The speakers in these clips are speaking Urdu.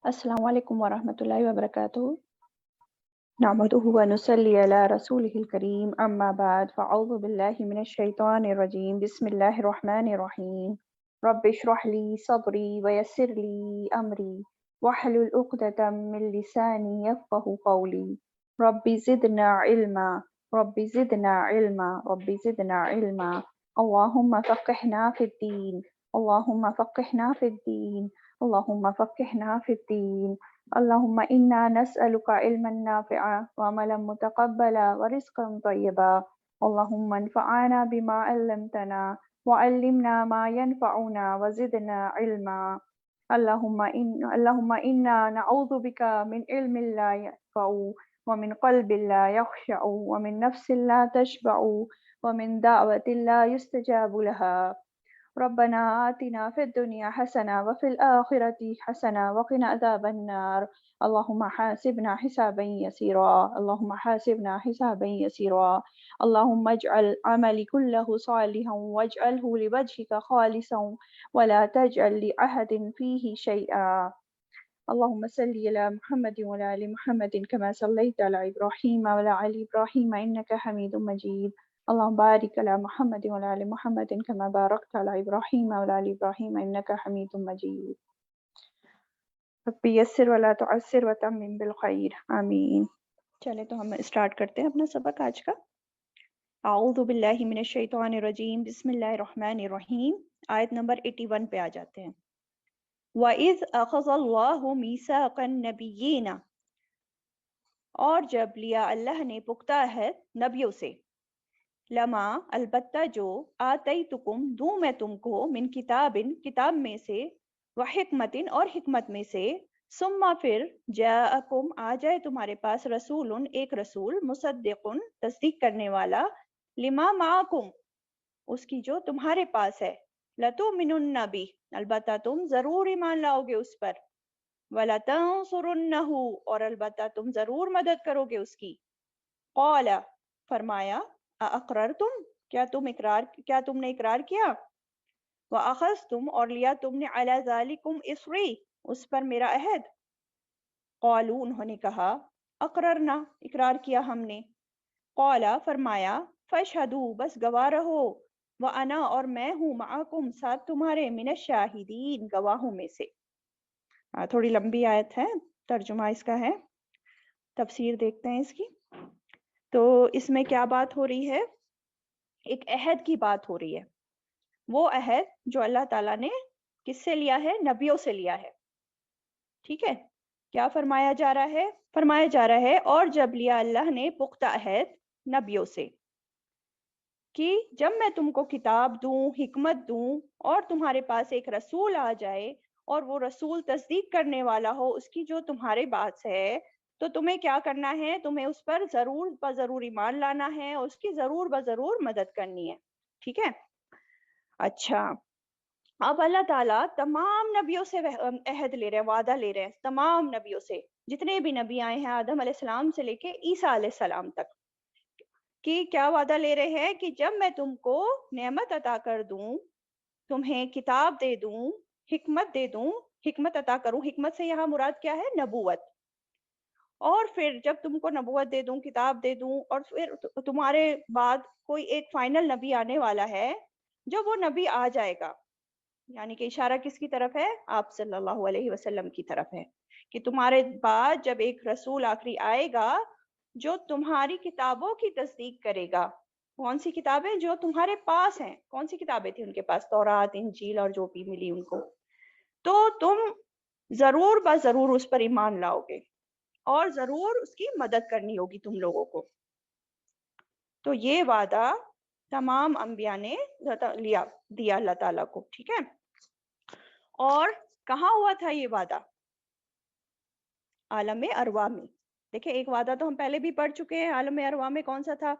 السلام علیکم ورحمۃ اللہ وبرکاتہ نحمده ونصلي على رسوله الكريم أما بعد فأعوذ بالله من الشيطان الرجيم بسم الله الرحمن الرحيم رب اشرح لي صدري ويسر لي أمري واحلل عقدة من لساني يفقه قولي رب زدنا علما رب زدنا علما رب زدنا علما اللهم فقهنا في الدين اللهم فقهنا في الدين اللهم فقهنا في الدين اللهم إنا نسألك علما نافعا وعملا متقبلا ورزقا طيبا اللهم انفعنا بما علمتنا وعلمنا ما ينفعنا وزدنا علما اللهم إنا نعوذ بك من علم لا ينفع ومن قلب لا يخشع ومن نفس لا تشبع ومن دعوة لا يستجاب لها ربنا آتنا في الدنيا حسنة وفي الآخرة حسنة وقنا عذاب النار اللهم حاسبنا حسابا يسيرا اللهم حاسبنا حسابا يسيرا اللهم اجعل عملي كله صالحا واجعله لوجهك خالصا ولا تجعل لأحد فيه شيئا اللهم صل على محمد وعلى آل محمد كما صليت على إبراهيم وعلى آل إبراهيم إنك حميد مجيد اللهم بارك على محمد وعلى آل محمد كما باركت على إبراهيم وعلى آل إبراهيم إنك حميد مجيد رب يسر ولا تعسر وتمم بالخير آمین۔ چلے تو ہم اسٹارٹ کرتے ہیں اپنا سبق آج کا۔ اعوذ باللہ من الشیطان الرجیم بسم اللہ الرحمن الرحیم، آیت نمبر 81 پہ آ جاتے ہیں۔ وَإِذْ أَخَذَ اللَّهُ مِيثَاقَ النَّبِيِّينَ، اور جب لیا اللہ نے پختہ عہد نبیوں سے، لما البتہ جو آتیتکم دوں میں تم کو من کتابن کتاب میں سے، وحکمتن اور حکمت میں سے، ثم پھر جاءکم آ جائے تمہارے پاس رسول ایک رسول، مصدقن تصدیق کرنے والا، لما معکم اس کی جو تمہارے پاس ہے، لتؤمنن بہ البتہ تم ضرور ایمان لاؤ گے اس پر، وَلَتَنصُرُنَّهُ اور البتہ تم ضرور مدد کرو گے اس کی۔ قال فرمایا، اقررتم کیا تم نے اقرار کیا، وَأَخَذْتُمْ اور لیا تم نے عَلَى ذَلِكُمْ إِصْرِي اس پر میرا عہد۔ قالوا انہوں نے کہا، اقررنا اقرار کیا ہم نے۔ قال فرمایا، فاشہدوا بس گواہ رہو، وَأَنَا اور میں ہوں معکم ساتھ تمہارے، من الشاہدین گواہوں میں سے۔ تھوڑی لمبی آیت ہے، ترجمہ اس کا ہے، تفسیر دیکھتے ہیں اس کی۔ تو اس میں کیا بات ہو رہی ہے؟ ایک عہد کی بات ہو رہی ہے، وہ عہد جو اللہ تعالیٰ نے کس سے لیا ہے؟ نبیوں سے لیا ہے۔ ٹھیک ہے، کیا فرمایا جا رہا ہے؟ فرمایا جا رہا ہے اور جب لیا اللہ نے پختہ عہد نبیوں سے کہ جب میں تم کو کتاب دوں، حکمت دوں، اور تمہارے پاس ایک رسول آ جائے اور وہ رسول تصدیق کرنے والا ہو اس کی جو تمہارے بات ہے، تو تمہیں کیا کرنا ہے؟ تمہیں اس پر ضرور بضرور ایمان لانا ہے اور اس کی ضرور بضرور مدد کرنی ہے۔ ٹھیک ہے، اچھا اب اللہ تعالیٰ تمام نبیوں سے عہد لے رہے ہیں، وعدہ لے رہے ہیں، تمام نبیوں سے، جتنے بھی نبی آئے ہیں آدم علیہ السلام سے لے کے عیسیٰ علیہ السلام تک، کہ کیا وعدہ لے رہے ہیں کہ جب میں تم کو نعمت عطا کر دوں، تمہیں کتاب دے دوں، حکمت دے دوں، حکمت عطا کروں، حکمت سے یہاں مراد کیا ہے؟ نبوت، اور پھر جب تم کو نبوت دے دوں، کتاب دے دوں، اور پھر تمہارے بعد کوئی ایک فائنل نبی آنے والا ہے، جو وہ نبی آ جائے گا، یعنی کہ اشارہ کس کی طرف ہے؟ آپ صلی اللہ علیہ وسلم کی طرف ہے، کہ تمہارے بعد جب ایک رسول آخری آئے گا جو تمہاری کتابوں کی تصدیق کرے گا۔ کون سی کتابیں؟ جو تمہارے پاس ہیں۔ کون سی کتابیں تھیں ان کے پاس؟ تورات، انجیل اور جو بھی ملی ان کو۔ تو تم ضرور بضرور اس پر ایمان لاؤ گے اور ضرور اس کی مدد کرنی ہوگی تم لوگوں کو۔ تو یہ وعدہ تمام انبیاء نے دیا اللہ تعالیٰ کو۔ ٹھیک ہے، اور کہاں ہوا تھا یہ وعدہ؟ عالم ارواح میں۔ دیکھیں ایک وعدہ تو ہم پہلے بھی پڑھ چکے ہیں، عالم ارواح میں کون سا تھا؟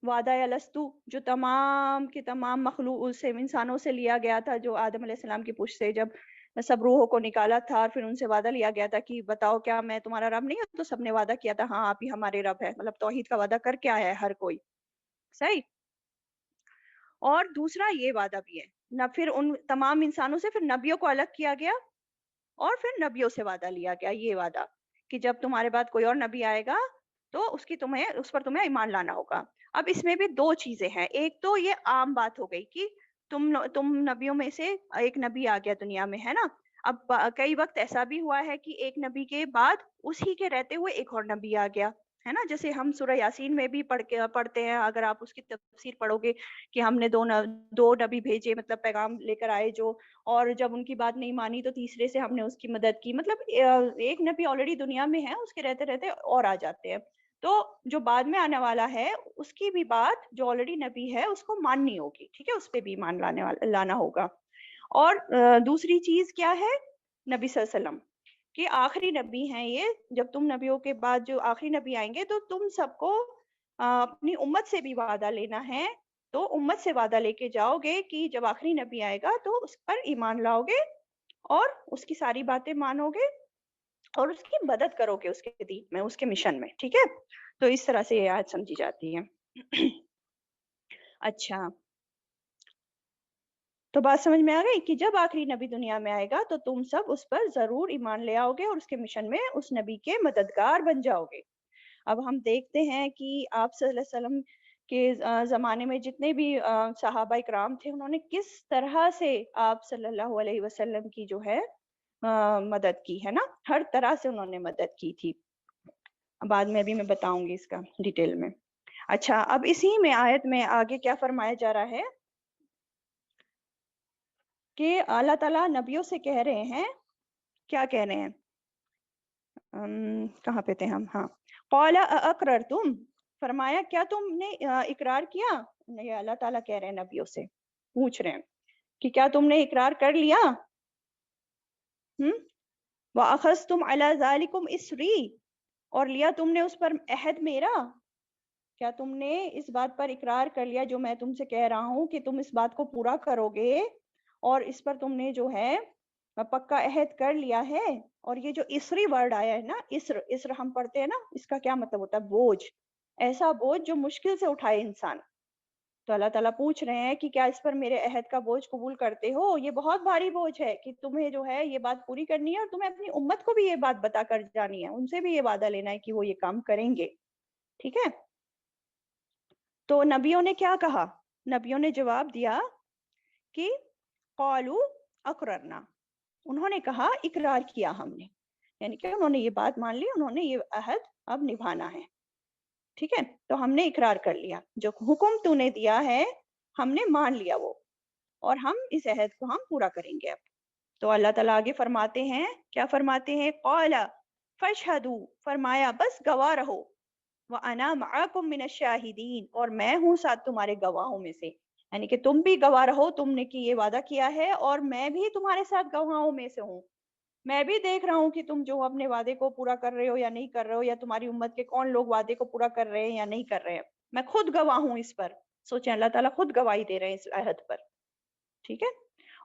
وعدہ الستو، جو تمام کے تمام مخلوق سے، انسانوں سے لیا گیا تھا، جو آدم علیہ السلام کی پشت سے جب سب روحوں کو نکالا تھا اور پھر ان سے وعدہ لیا گیا تھا کہ بتاؤ کیا میں تمہارا رب نہیں ہوں؟ تو سب نے وعدہ کیا تھا ہاں آپ ہی ہمارے رب ہے، مطلب توحید کا وعدہ کر کے آیا ہے ہر کوئی، صحیح۔ اور دوسرا یہ وعدہ بھی ہے نہ، پھر ان تمام انسانوں سے پھر نبیوں کو الگ کیا گیا، اور پھر نبیوں سے وعدہ لیا گیا، یہ وعدہ کہ جب تمہارے بعد کوئی اور نبی آئے گا تو اس پر تمہیں ایمان لانا ہوگا۔ اب اس میں بھی دو چیزیں ہیں، ایک تو یہ عام بات ہو گئی کہ تم نبیوں میں سے ایک نبی آ گیا دنیا میں، ہے نا۔ اب کئی وقت ایسا بھی ہوا ہے کہ ایک نبی کے بعد اسی کے رہتے ہوئے ایک اور نبی آ گیا، ہے نا، جیسے ہم سورہ یاسین میں بھی پڑھتے ہیں، اگر آپ اس کی تفسیر پڑھو گے کہ ہم نے دو نبی بھیجے، مطلب پیغام لے کر آئے جو، اور جب ان کی بات نہیں مانی تو تیسرے سے ہم نے اس کی مدد کی، مطلب ایک نبی آلریڈی دنیا میں ہے، اس کے رہتے رہتے اور آ جاتے ہیں۔ تو جو بعد میں آنے والا ہے اس کی بھی بات جو آلریڈی نبی ہے اس کو ماننی ہوگی، ٹھیک ہے، اس پہ بھی ایمان لانا ہوگا۔ اور دوسری چیز کیا ہے، نبی صلی اللہ علیہ وسلم کہ آخری نبی ہیں یہ، جب تم نبیوں کے بعد جو آخری نبی آئیں گے تو تم سب کو اپنی امت سے بھی وعدہ لینا ہے، تو امت سے وعدہ لے کے جاؤ گے کہ جب آخری نبی آئے گا تو اس پر ایمان لاؤ گے اور اس کی ساری باتیں مانو گے اور اس کی مدد کرو گے اس کے دین میں، اس کے مشن میں، ٹھیک ہے۔ تو اس طرح سے یہ آیت سمجھی جاتی ہے۔ اچھا، تو بات سمجھ میں آ گئی کہ جب آخری نبی دنیا میں آئے گا تو تم سب اس پر ضرور ایمان لے آؤ گے اور اس کے مشن میں اس نبی کے مددگار بن جاؤ گے۔ اب ہم دیکھتے ہیں کہ آپ صلی اللہ علیہ وسلم کے زمانے میں جتنے بھی صحابہ اکرام تھے، انہوں نے کس طرح سے آپ صلی اللہ علیہ وسلم کی جو ہے مدد کی ہے نا، ہر طرح سے انہوں نے مدد کی تھی۔ بعد میں بھی میں بتاؤں گی اس کا ڈیٹیل میں۔ اچھا، اب اسی میں آیت میں آگے کیا فرمایا جا رہا ہے کہ اللہ تعالیٰ نبیوں سے کہہ رہے ہیں، کیا کہہ رہے ہیں، کہاں پہ تھے ہم، ہاں، قال اقررتم، فرمایا کیا تم نے اقرار کیا، یہ اللہ تعالیٰ کہہ رہے ہیں نبیوں سے، پوچھ رہے ہیں کہ کیا تم نے اقرار کر لیا، وَأَخَذْتُمْ عَلَى ذَلِكُمْ إِسْرِي، اور لیا تم نے اس پر عہد میرا، کیا تم نے اس بات پر اقرار کر لیا جو میں تم سے کہہ رہا ہوں کہ تم اس بات کو پورا کرو گے، اور اس پر تم نے جو ہے پکا عہد کر لیا ہے۔ اور یہ جو اسری ورڈ آیا ہے نا، اسر ہم پڑھتے ہیں نا، اس کا کیا مطلب ہوتا ہے، بوجھ، ایسا بوجھ جو مشکل سے اٹھائے انسان۔ تو اللہ تعالیٰ پوچھ رہے ہیں کہ کیا اس پر میرے عہد کا بوجھ قبول کرتے ہو، یہ بہت بھاری بوجھ ہے کہ تمہیں جو ہے یہ بات پوری کرنی ہے، اور تمہیں اپنی امت کو بھی یہ بات بتا کر جانی ہے، ان سے بھی یہ وعدہ لینا ہے کہ وہ یہ کام کریں گے، ٹھیک ہے۔ تو نبیوں نے کیا کہا، نبیوں نے جواب دیا کہ قالوا اقررنا، انہوں نے کہا اقرار کیا ہم نے، یعنی کہ انہوں نے یہ بات مان لی، انہوں نے یہ عہد اب نبھانا ہے، ٹھیک ہے، تو ہم نے اقرار کر لیا، جو حکم تو نے دیا ہے ہم نے مان لیا وہ، اور ہم اس عہد کو ہم پورا کریں گے اب۔ تو اللہ تعالیٰ آگے فرماتے ہیں، کیا فرماتے ہیں، قال فاشهدوا، فرمایا بس گواہ رہو، وَأَنَا مَعَكُم مِّنَ الشَّاهِدِينَ، اور میں ہوں ساتھ تمہارے گواہوں میں سے، یعنی کہ تم بھی گواہ رہو، تم نے کی یہ وعدہ کیا ہے اور میں بھی تمہارے ساتھ گواہوں میں سے ہوں، میں بھی دیکھ رہا ہوں کہ تم جو اپنے وعدے کو پورا کر رہے ہو یا نہیں کر رہے ہو، یا تمہاری امت کے کون لوگ وعدے کو پورا کر رہے ہیں یا نہیں کر رہے ہیں، میں خود گواہ ہوں اس پر۔ سوچیں، اللہ تعالیٰ خود گواہی دے رہے ہیں اس عہد پر، ٹھیک ہے۔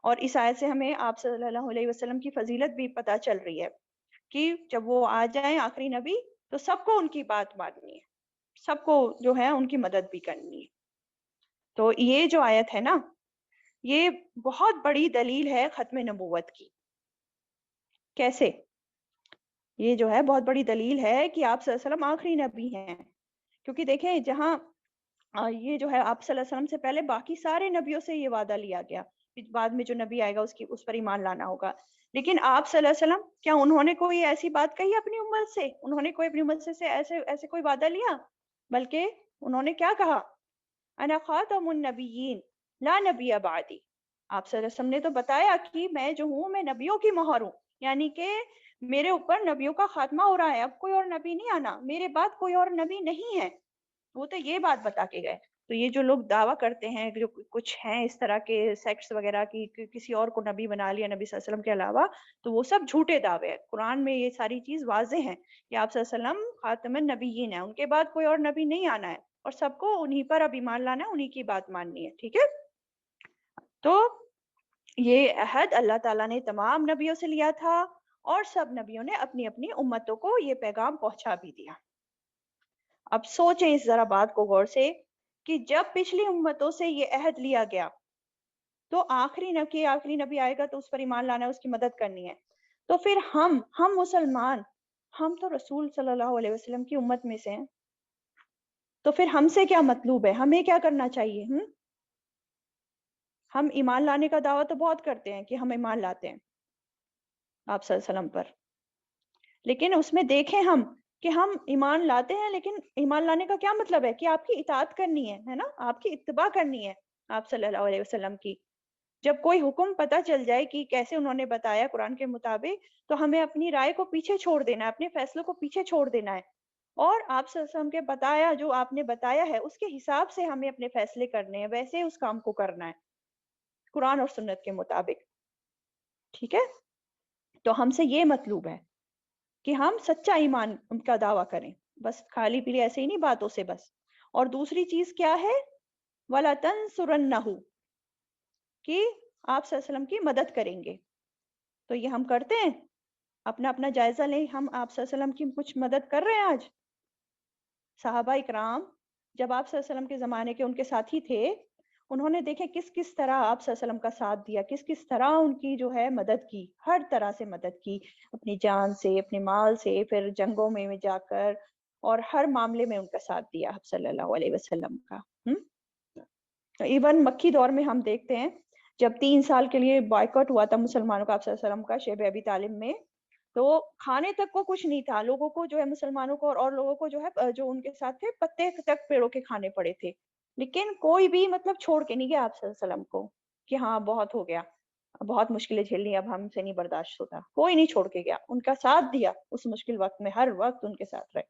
اور اس آیت سے ہمیں آپ صلی اللہ علیہ وسلم کی فضیلت بھی پتہ چل رہی ہے کہ جب وہ آ جائیں آخری نبی تو سب کو ان کی بات ماننی ہے، سب کو جو ہے ان کی مدد بھی کرنی ہے۔ تو یہ جو آیت ہے نا، یہ بہت بڑی دلیل ہے ختم نبوت کی۔ کیسے؟ یہ جو ہے بہت بڑی دلیل ہے کہ آپ صلی اللہ علیہ وسلم آخری نبی ہیں، کیونکہ دیکھیں جہاں یہ جو ہے آپ صلی اللہ علیہ وسلم سے پہلے باقی سارے نبیوں سے یہ وعدہ لیا گیا کہ بعد میں جو نبی آئے گا اس پر ایمان لانا ہوگا، لیکن آپ صلی اللہ علیہ وسلم کیا انہوں نے کوئی ایسی بات کہی اپنی امت سے، انہوں نے کوئی اپنی امت سے ایسے کوئی وعدہ لیا، بلکہ انہوں نے کیا کہا، انا خاتم النبیین لا نبی بعدی، آپ صلی اللہ علیہ وسلم نے تو بتایا کہ میں جو ہوں میں نبیوں کی مہر ہوں، یعنی کہ میرے اوپر نبیوں کا خاتمہ ہو رہا ہے، اب کوئی اور نبی نہیں آنا، میرے بعد کوئی اور نبی نہیں ہے، وہ تو یہ بات بتا کے گئے۔ تو یہ جو لوگ دعویٰ کرتے ہیں، جو کچھ ہیں اس طرح کے سیکٹس وغیرہ کی کسی اور کو نبی بنا لیا نبی صلی اللہ علیہ وسلم کے علاوہ، تو وہ سب جھوٹے دعوے ہیں۔ قرآن میں یہ ساری چیز واضح ہے کہ آپ صلی اللہ علیہ وسلم خاتم النبیین ہیں، ان کے بعد کوئی اور نبی نہیں آنا ہے، اور سب کو انہی پر اب ایمان لانا ہے، انہی کی بات ماننی ہے، ٹھیک ہے۔ تو یہ عہد اللہ تعالیٰ نے تمام نبیوں سے لیا تھا، اور سب نبیوں نے اپنی اپنی امتوں کو یہ پیغام پہنچا بھی دیا۔ اب سوچیں اس ذرا بات کو غور سے کہ جب پچھلی امتوں سے یہ عہد لیا گیا تو آخری نبی آئے گا تو اس پر ایمان لانا ہے، اس کی مدد کرنی ہے، تو پھر ہم مسلمان، ہم تو رسول صلی اللہ علیہ وسلم کی امت میں سے ہیں، تو پھر ہم سے کیا مطلوب ہے، ہمیں کیا کرنا چاہیے؟ ہم ایمان لانے کا دعویٰ تو بہت کرتے ہیں کہ ہم ایمان لاتے ہیں آپ صلی اللہ علیہ وسلم پر، لیکن اس میں دیکھیں ہم کہ ہم ایمان لاتے ہیں، لیکن ایمان لانے کا کیا مطلب ہے کہ آپ کی اطاعت کرنی ہے نا، آپ کی اتباع کرنی ہے آپ صلی اللہ علیہ وسلم کی۔ جب کوئی حکم پتہ چل جائے کہ کیسے انہوں نے بتایا قرآن کے مطابق، تو ہمیں اپنی رائے کو پیچھے چھوڑ دینا ہے، اپنے فیصلوں کو پیچھے چھوڑ دینا ہے، اور آپ صلی اللہ علیہ وسلم کے بتایا جو آپ نے بتایا ہے اس کے حساب سے ہمیں اپنے فیصلے کرنے ہیں، ویسے اس کام کو کرنا ہے قرآن اور سنت کے مطابق، ٹھیک ہے؟ تو ہم سے یہ مطلوب ہے کہ ہم سچا ایمان کا دعویٰ کریں، بس خالی پیلی ایسے ہی نہیں باتوں سے بس۔ اور دوسری چیز کیا ہے؟ وَلَا تَنْصُرَنَّهُ، کہ آپ صلی اللہ علیہ وسلم کی مدد کریں گے۔ تو یہ ہم کرتے ہیں؟ اپنا اپنا جائزہ لیں، ہم آپ صلی اللہ علیہ وسلم کی کچھ مدد کر رہے ہیں آج؟ صحابہ اکرام جب آپ صلی اللہ علیہ وسلم کے زمانے کے ان کے ساتھی تھے، انہوں نے دیکھیں کس طرح آپ صلی اللہ علیہ وسلم کا ساتھ دیا، کس طرح ان کی جو ہے مدد کی، ہر طرح سے مدد کی، اپنی جان سے، اپنے مال سے، پھر جنگوں میں جا کر، اور ہر معاملے میں ان کا ساتھ دیا آپ صلی اللہ علیہ وسلم کا۔ ایون مکی دور میں ہم دیکھتے ہیں جب 3 سال کے لیے بائیکاٹ ہوا تھا مسلمانوں کا آپ صلی اللہ علیہ وسلم کا شیب ابی طالب میں، تو کھانے تک کو کچھ نہیں تھا، لوگوں کو جو ہے مسلمانوں کو اور لوگوں کو جو ہے جو ان کے ساتھ تھے پتے تک پیڑوں کے کھانے پڑے تھے، لیکن کوئی بھی مطلب چھوڑ کے نہیں گیا آپ صلی اللہ علیہ وسلم کو کہ ہاں بہت ہو گیا، بہت مشکلیں جھیلنی، اب ہم سے نہیں برداشت ہوتا، کوئی نہیں چھوڑ کے گیا، ان کا ساتھ دیا اس مشکل وقت میں، ہر وقت ان کے ساتھ رہے۔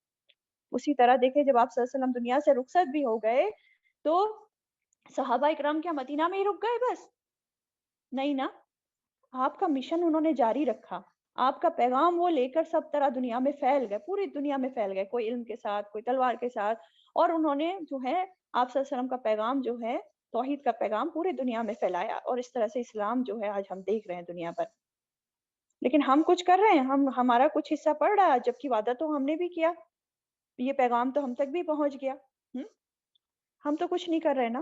اسی طرح دیکھیں جب آپ صلی اللہ علیہ وسلم دنیا سے رخصت بھی ہو گئے تو صحابہ اکرام کیا مدینہ میں ہی رک گئے بس؟ نہیں نا، آپ کا مشن انہوں نے جاری رکھا، آپ کا پیغام وہ لے کر سب طرح دنیا میں پھیل گئے، پوری دنیا میں پھیل گئے، کوئی علم کے ساتھ، کوئی تلوار کے ساتھ، اور انہوں نے جو ہے آپ صلی اللہ علیہ وسلم کا پیغام جو ہے توحید کا پیغام پوری دنیا میں پھیلایا، اور اس طرح سے اسلام جو ہے آج ہم دیکھ رہے ہیں دنیا پر۔ لیکن ہم کچھ کر رہے ہیں، ہمارا کچھ حصہ پڑ رہا ہے، جبکہ وعدہ تو ہم نے بھی کیا، یہ پیغام تو ہم تک بھی پہنچ گیا، ہم تو کچھ نہیں کر رہے نا،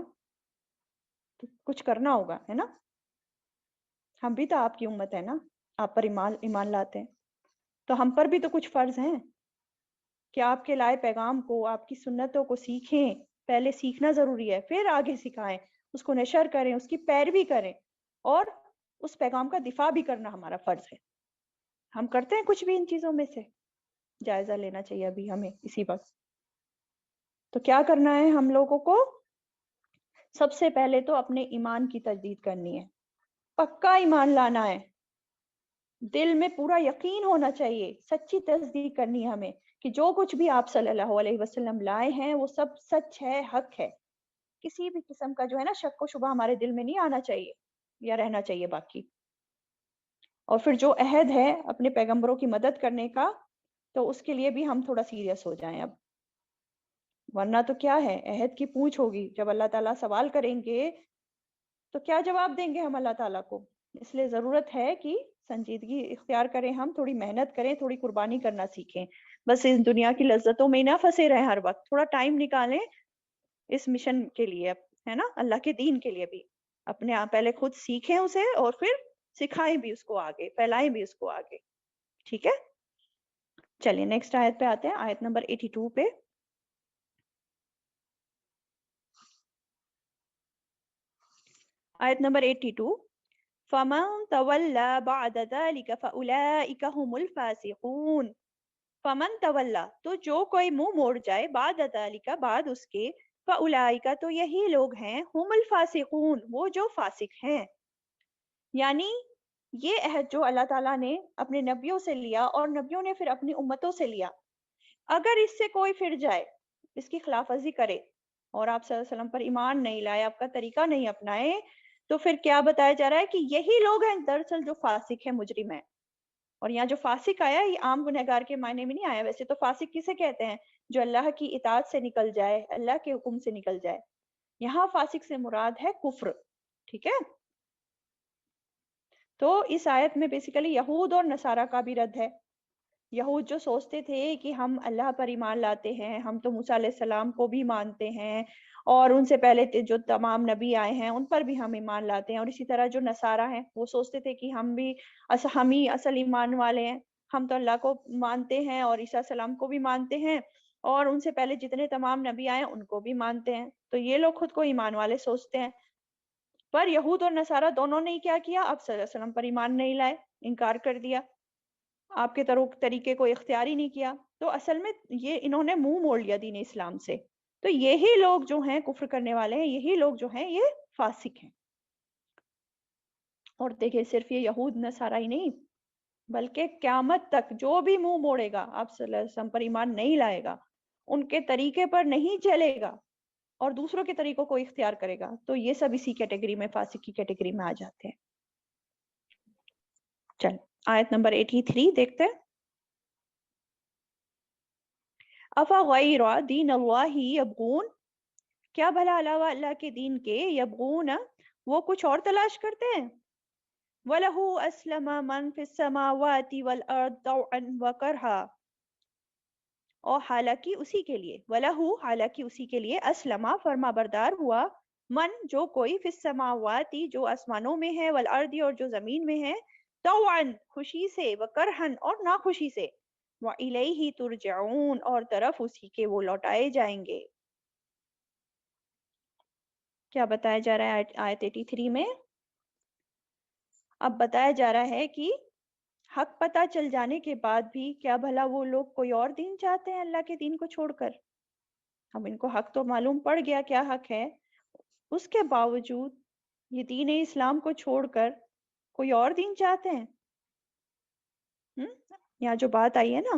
تو کچھ کرنا ہوگا ہے نا، ہم بھی تو آپ کی امت ہے نا، آپ پر ایمان لاتے ہیں، تو ہم پر بھی تو کچھ فرض ہیں کہ آپ کے لائے پیغام کو، آپ کی سنتوں کو سیکھیں، پہلے سیکھنا ضروری ہے، پھر آگے سکھائیں، اس کو نشر کریں، اس کی پیروی کریں، اور اس پیغام کا دفاع بھی کرنا ہمارا فرض ہے۔ ہم کرتے ہیں کچھ بھی ان چیزوں میں سے؟ جائزہ لینا چاہیے ابھی ہمیں اسی وقت۔ تو کیا کرنا ہے ہم لوگوں کو؟ سب سے پہلے تو اپنے ایمان کی تجدید کرنی ہے، پکا ایمان لانا ہے، دل میں پورا یقین ہونا چاہیے، سچی تصدیق کرنی ہے ہمیں کہ جو کچھ بھی آپ صلی اللہ علیہ وسلم لائے ہیں وہ سب سچ ہے، حق ہے، کسی بھی قسم کا جو ہے نا شک و شبہ ہمارے دل میں نہیں آنا چاہیے یا رہنا چاہیے باقی۔ اور پھر جو عہد ہے اپنے پیغمبروں کی مدد کرنے کا، تو اس کے لیے بھی ہم تھوڑا سیریس ہو جائیں اب، ورنہ تو کیا ہے، عہد کی پوچھ ہوگی، جب اللہ تعالیٰ سوال کریں گے تو کیا جواب دیں گے ہم اللہ تعالیٰ کو؟ اس لیے ضرورت ہے کہ سنجیدگی اختیار کریں، ہم تھوڑی محنت کریں، تھوڑی قربانی کرنا سیکھیں، بس اس دنیا کی لذتوں میں نہ پھنسے رہیں، ہر وقت تھوڑا ٹائم نکالیں اس مشن کے لیے، ہے نا، اللہ کے دین کے لیے بھی، اپنے آپ پہلے خود سیکھیں اسے، اور پھر سکھائیں بھی اس کو آگے، پھیلائیں بھی اس کو آگے، ٹھیک ہے؟ چلیے نیکسٹ آیت پہ آتے ہیں، آیت نمبر 82 پہ۔ آیت نمبر 82، فَمَن تَوَلَّى بَعْدَ ذَلِكَ فَأُولَئِكَ هُمُ الْفَاسِقُونَ۔ فَمَن تَوَلَّى، تو جو کوئی منہ موڑ جائے، بعد ذَلِكَ، بعد اس کے، فَأُولَئِكَ، تو یہی لوگ ہیں، هُمُ الْفَاسِقُونَ، وہ جو فاسق ہیں۔ یعنی یہ عہد جو اللہ تعالیٰ نے اپنے نبیوں سے لیا، اور نبیوں نے پھر اپنی امتوں سے لیا، اگر اس سے کوئی پھر جائے، اس کی خلاف ورزی کرے، اور آپ صلی اللہ علیہ وسلم پر ایمان نہیں لائے، آپ کا طریقہ نہیں اپنائے، تو پھر کیا بتایا جا رہا ہے کہ یہی لوگ ہیں دراصل جو فاسق ہیں، مجرم ہیں۔ اور یہاں جو فاسق آیا یہ عام گنہگار کے معنی میں نہیں آیا، ویسے تو فاسق کسے کہتے ہیں؟ جو اللہ کی اطاعت سے نکل جائے، اللہ کے حکم سے نکل جائے، یہاں فاسق سے مراد ہے کفر، ٹھیک ہے؟ تو اس آیت میں بیسیکلی یہود اور نصارہ کا بھی رد ہے، یہود جو سوچتے تھے کہ ہم اللہ پر ایمان لاتے ہیں، ہم تو موسیٰ علیہ السلام کو بھی مانتے ہیں اور ان سے پہلے جو تمام نبی آئے ہیں ان پر بھی ہم ایمان لاتے ہیں، اور اسی طرح جو نصارہ ہیں وہ سوچتے تھے کہ ہم بھی ہم ہی اصل ایمان والے ہیں، ہم تو اللہ کو مانتے ہیں اور عیسیٰ علیہ السلام کو بھی مانتے ہیں اور ان سے پہلے جتنے تمام نبی آئے ان کو بھی مانتے ہیں، تو یہ لوگ خود کو ایمان والے سوچتے ہیں۔ پر یہود اور نصارہ دونوں نے کیا کیا؟ اب صلی اللہ علیہ وسلم پر ایمان نہیں لائے، انکار کر دیا، آپ کے طریقے کو اختیار ہی نہیں کیا، تو اصل میں یہ انہوں نے منہ موڑ لیا دین اسلام سے۔ تو یہی لوگ جو ہیں کفر کرنے والے ہیں، یہی لوگ جو ہیں یہ فاسق ہیں۔ اور دیکھیں صرف یہ یہود نصارہ ہی نہیں بلکہ قیامت تک جو بھی منہ موڑے گا، آپ صلی اللہ علیہ وسلم پر ایمان نہیں لائے گا، ان کے طریقے پر نہیں چلے گا اور دوسروں کے طریقوں کو اختیار کرے گا، تو یہ سب اسی کیٹیگری میں، فاسق کی کیٹیگری میں آ جاتے ہیں۔ چل آیت نمبر 83 دیکھتے ہیں۔ افغیر دین اللہ یبغون، کیا بھلا علاوہ اللہ کے دین کے، یبغون وہ کچھ اور تلاش کرتے ہیں، وَلَهُ أَسْلَمَ مَنْ فِي السَّمَاوَاتِ وَالْأَرْضِ طَوْعًا وَكَرْهًا، اور حالانکہ اسی کے لیے، وَلَهُ حالانکہ اسی کے لیے، أَسْلَمَ فرما بردار ہوا، من جو کوئی، فی السماوات جو آسمانوں میں ہے، والارض اور جو زمین میں ہے، طوعا خوشی سے، وکرہن اور ناخوشی سے، وَإِلَيْهِ ترجعون اور طرف اسی کے وہ لوٹائے جائیں گے۔ کیا بتایا جا رہا ہے آیت 83 میں؟ اب بتایا جا رہا ہے کہ حق پتہ چل جانے کے بعد بھی کیا بھلا وہ لوگ کوئی اور دین چاہتے ہیں اللہ کے دین کو چھوڑ کر؟ اب ان کو حق تو معلوم پڑ گیا کیا حق ہے، اس کے باوجود یہ دین اسلام کو چھوڑ کر کوئی اور دین چاہتے ہیں۔ یہاں جو بات آئی ہے نا،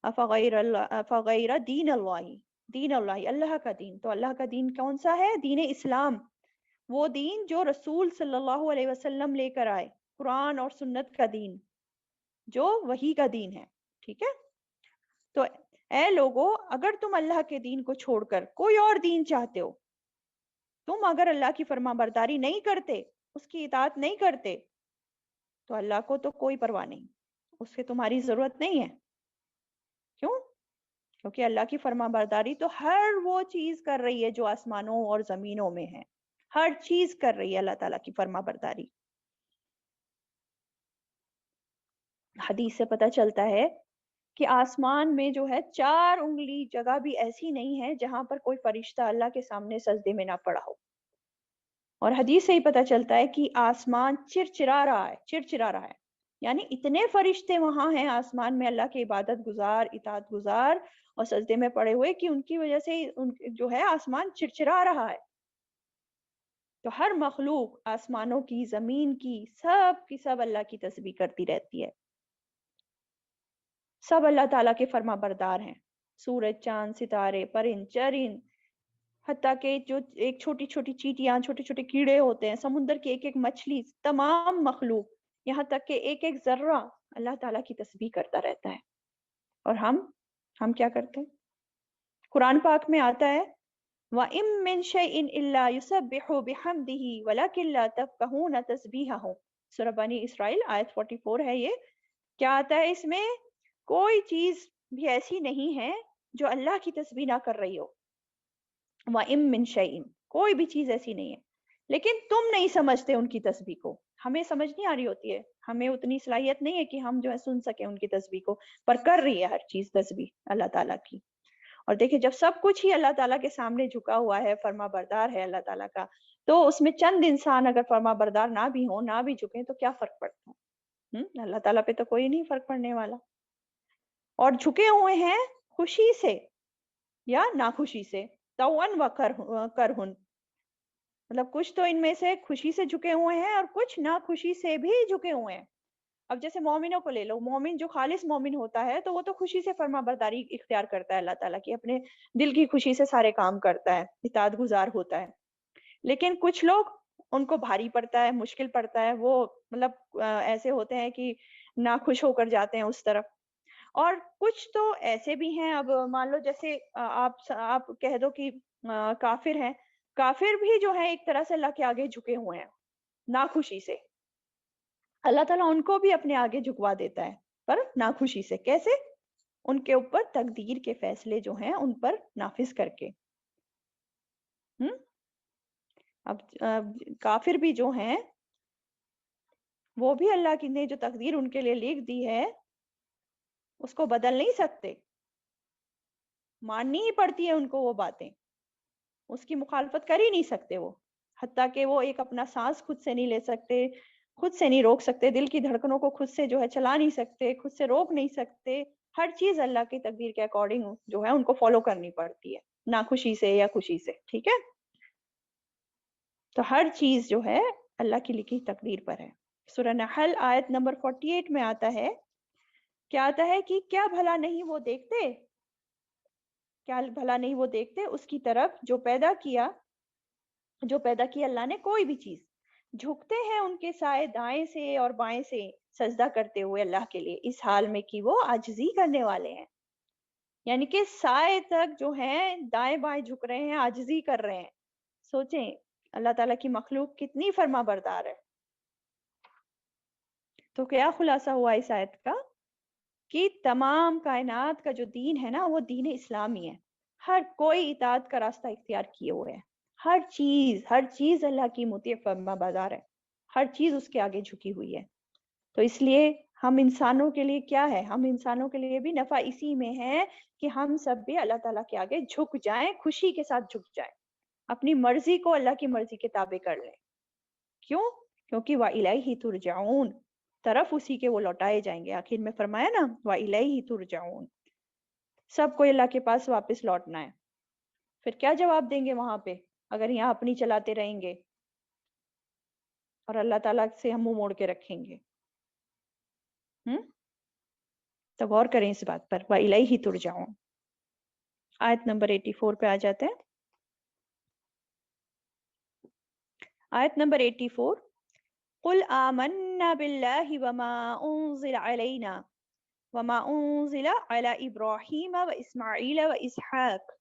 افغیر دین اللہ، دین اللہ اللہ کا دین، تو اللہ کا دین کون سا ہے؟ دین اسلام، وہ دین جو رسول صلی اللہ علیہ وسلم لے کر آئے، قرآن اور سنت کا دین جو وحی کا دین ہے، ٹھیک ہے؟ تو اے لوگو، اگر تم اللہ کے دین کو چھوڑ کر کوئی اور دین چاہتے ہو، تم اگر اللہ کی فرما برداری نہیں کرتے، اس کی اطاعت نہیں کرتے، تو اللہ کو تو کوئی پرواہ نہیں، اس سے تمہاری ضرورت نہیں ہے۔ کیوں؟ کیونکہ اللہ کی فرما برداری تو ہر وہ چیز کر رہی ہے جو آسمانوں اور زمینوں میں ہے، ہر چیز کر رہی ہے اللہ تعالیٰ کی فرما برداری۔ حدیث سے پتہ چلتا ہے کہ آسمان میں جو ہے 4 انگلی جگہ بھی ایسی نہیں ہے جہاں پر کوئی فرشتہ اللہ کے سامنے سجدے میں نہ پڑا ہو، اور حدیث سے ہی پتہ چلتا ہے کہ آسمان چرچرا رہا ہے، چرچرا رہا ہے، یعنی اتنے فرشتے وہاں ہیں آسمان میں اللہ کے عبادت گزار، اطاعت گزار اور سجدے میں پڑے ہوئے، کہ ان کی وجہ سے جو ہے آسمان چرچرا رہا ہے۔ تو ہر مخلوق آسمانوں کی، زمین کی سب اللہ کی تسبیح کرتی رہتی ہے، سب اللہ تعالیٰ کے فرما بردار ہیں، سورج، چاند، ستارے، پرند چرند، حتیٰ کہ جو ایک چھوٹی چھوٹی چیٹیاں، چھوٹے چھوٹے کیڑے ہوتے ہیں، سمندر کی ایک ایک مچھلی، تمام مخلوق، یہاں تک کہ ایک ایک ذرہ اللہ تعالیٰ کی تسبیح کرتا رہتا ہے۔ اور ہم کیا کرتے ہیں؟ قرآن پاک میں آتا ہے وَإِن مِّن شَيْءٍ إِلَّا يُسَبِّحُ بِحَمْدِهِ وَلَكِن لَّا تَفْقَهُونَ تَسْبِيحَهُمْ، سورہ بنی اسرائیل آیت 44 ہے یہ۔ کیا آتا ہے اس میں؟ کوئی چیز بھی ایسی نہیں ہے جو اللہ کی تسبیح نہ کر رہی ہو، وَإِن مِّن شَيْءٍ، کوئی بھی چیز ایسی نہیں ہے، لیکن تم نہیں سمجھتے ان کی تسبیح کو، ہمیں سمجھ نہیں آ رہی ہوتی ہے، ہمیں اتنی صلاحیت نہیں ہے کہ ہم جو ہے سن سکیں ان کی تسبیح کو، پر کر رہی ہے ہر چیز تسبیح اللہ تعالیٰ کی۔ اور دیکھیں جب سب کچھ ہی اللہ تعالیٰ کے سامنے جھکا ہوا ہے، فرما بردار ہے اللہ تعالیٰ کا، تو اس میں چند انسان اگر فرما بردار نہ بھی ہوں، نہ بھی جھکیں، تو کیا فرق پڑتا ہے؟ اللہ تعالیٰ پہ تو کوئی نہیں فرق پڑنے والا۔ اور جھکے ہوئے ہیں خوشی سے یا ناخوشی سے، طوعاً وکرہن، مطلب کچھ تو ان میں سے خوشی سے جھکے ہوئے ہیں اور کچھ ناخوشی سے بھی جھکے ہوئے ہیں۔ اب جیسے مومنوں کو لے لو، مومن جو خالص مومن ہوتا ہے تو وہ تو خوشی سے فرما برداری اختیار کرتا ہے اللہ تعالیٰ کی، اپنے دل کی خوشی سے سارے کام کرتا ہے، اطاعت گزار ہوتا ہے۔ لیکن کچھ لوگ، ان کو بھاری پڑتا ہے، مشکل پڑتا ہے، وہ مطلب ایسے ہوتے ہیں کہ ناخوش ہو کر جاتے ہیں اس طرف۔ اور کچھ تو ایسے بھی ہیں، اب مان لو جیسے آپ کہہ دو کہ کافر ہیں، کافر بھی جو ہے ایک طرح سے اللہ کے آگے جھکے ہوئے ہیں ناخوشی سے، اللہ تعالیٰ ان کو بھی اپنے آگے جھکوا دیتا ہے، پر ناخوشی سے. کیسے؟ ان کے اوپر تقدیر کے فیصلے جو ہیں ان پر نافذ کر کے. اب کافر بھی جو ہیں وہ بھی اللہ کی نے جو تقدیر ان کے لیے لکھ دی ہے اس کو بدل نہیں سکتے، ماننی ہی پڑتی ہے ان کو وہ باتیں، اس کی مخالفت کر ہی نہیں سکتے وہ. حتیٰ کہ وہ ایک اپنا سانس خود سے نہیں لے سکتے، خود سے نہیں روک سکتے، دل کی دھڑکنوں کو خود سے جو ہے چلا نہیں سکتے، خود سے روک نہیں سکتے. ہر چیز اللہ کی تقدیر کے اکارڈنگ جو ہے ان کو فالو کرنی پڑتی ہے، ناخوشی سے یا خوشی سے. ٹھیک ہے، تو ہر چیز جو ہے اللہ کی لکھی تقدیر پر ہے. سورہ نحل آیت نمبر 48 میں آتا ہے، کیا آتا ہے کہ کیا بھلا نہیں وہ دیکھتے، کیا بھلا نہیں وہ دیکھتے اس کی طرف جو پیدا کیا اللہ نے کوئی بھی چیز، جھکتے ہیں ان کے سائے دائیں سے اور بائیں سے سجدہ کرتے ہوئے اللہ کے لیے، اس حال میں کہ وہ عاجزی کرنے والے ہیں. یعنی کہ سائے تک جو ہیں دائیں بائیں جھک رہے ہیں، عاجزی کر رہے ہیں. سوچیں اللہ تعالیٰ کی مخلوق کتنی فرما بردار ہے. تو کیا خلاصہ ہوا اس آیت کا کہ تمام کائنات کا جو دین ہے نا وہ دین اسلامی ہے. ہر کوئی اطاعت کا راستہ اختیار کیے ہوئے ہے، ہر چیز اللہ کی مطیع فرما بردار ہے، ہر چیز اس کے آگے جھکی ہوئی ہے. تو اس لیے ہم انسانوں کے لیے کیا ہے، ہم انسانوں کے لیے بھی نفع اسی میں ہے کہ ہم سب بھی اللہ تعالیٰ کے آگے جھک جائیں، خوشی کے ساتھ جھک جائیں، اپنی مرضی کو اللہ کی مرضی کے تابع کر لیں. کیوں؟ کیونکہ وَإِلَيْهِ تُرْجَعُونَ، طرف اسی کے وہ لوٹائے جائیں گے. آخر میں فرمایا نا وَإِلَيْهِ تُرْجَعُونَ، سب کو اللہ کے پاس واپس لوٹنا ہے. پھر کیا جواب دیں گے وہاں پہ اگر یہاں اپنی چلاتے رہیں گے اور اللہ تعالیٰ سے ہم منہ موڑ کے رکھیں گے؟ تو غور کریں اس بات پر. وَإِلَيْهِ تُرْجَعُونَ. آیت نمبر 84 پہ آ جاتے ہیں. آیت نمبر 84، قُلْ آمَنَّا بِاللَّهِ وَمَا أُنزِلَ عَلَيْنَا وَمَا أُنزِلَ عَلَى إِبْرَاهِيمَ وَإِسْمَاعِيلَ وَإِسْحَاقَ.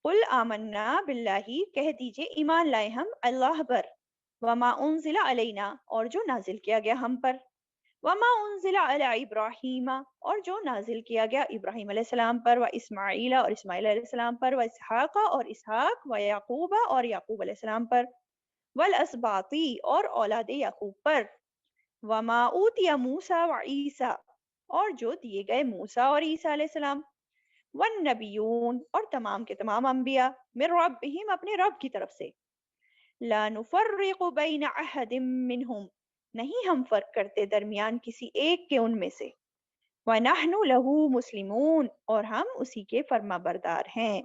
قُلْ آمَنَّا بِاللَّهِ، کہہ دیجئے ایمان لائے ہم اللہ پر، وَمَا أُنزِلَ عَلَيْنَا، اور جو نازل کیا گیا ہم پر، وَمَا أُنزِلَ عَلَى إِبْرَاهِيمَ، اور جو نازل کیا گیا ابراہیم علیہ السلام پر، وَإِسْمَاعِيلَ، اور اسماعیل علیہ السلام پر، وَإِسْحَاقَ، اور اسحاق، وَيَعْقُوبَ، اور یعقوب علیہ السلام پر، وَالْأَسْبَاطِ، اور اولاد یعقوب پر، وَمَا أُوتِیَ مُوسَىٰ وَعِیسَىٰ، اور جو دیے گئے موسیٰ اور عیسیٰ علیہ السلام، والنبیون، اور تمام کے تمام انبیاء، من ربہم، اپنے رب کی طرف سے، لا نفرق بین احد منہم، نہیں ہم فرق کرتے درمیان کسی ایک کے ان میں سے، وَنَحْنُ لَهُ مُسْلِمُونَ، اور ہم اسی کے فرما بردار ہیں.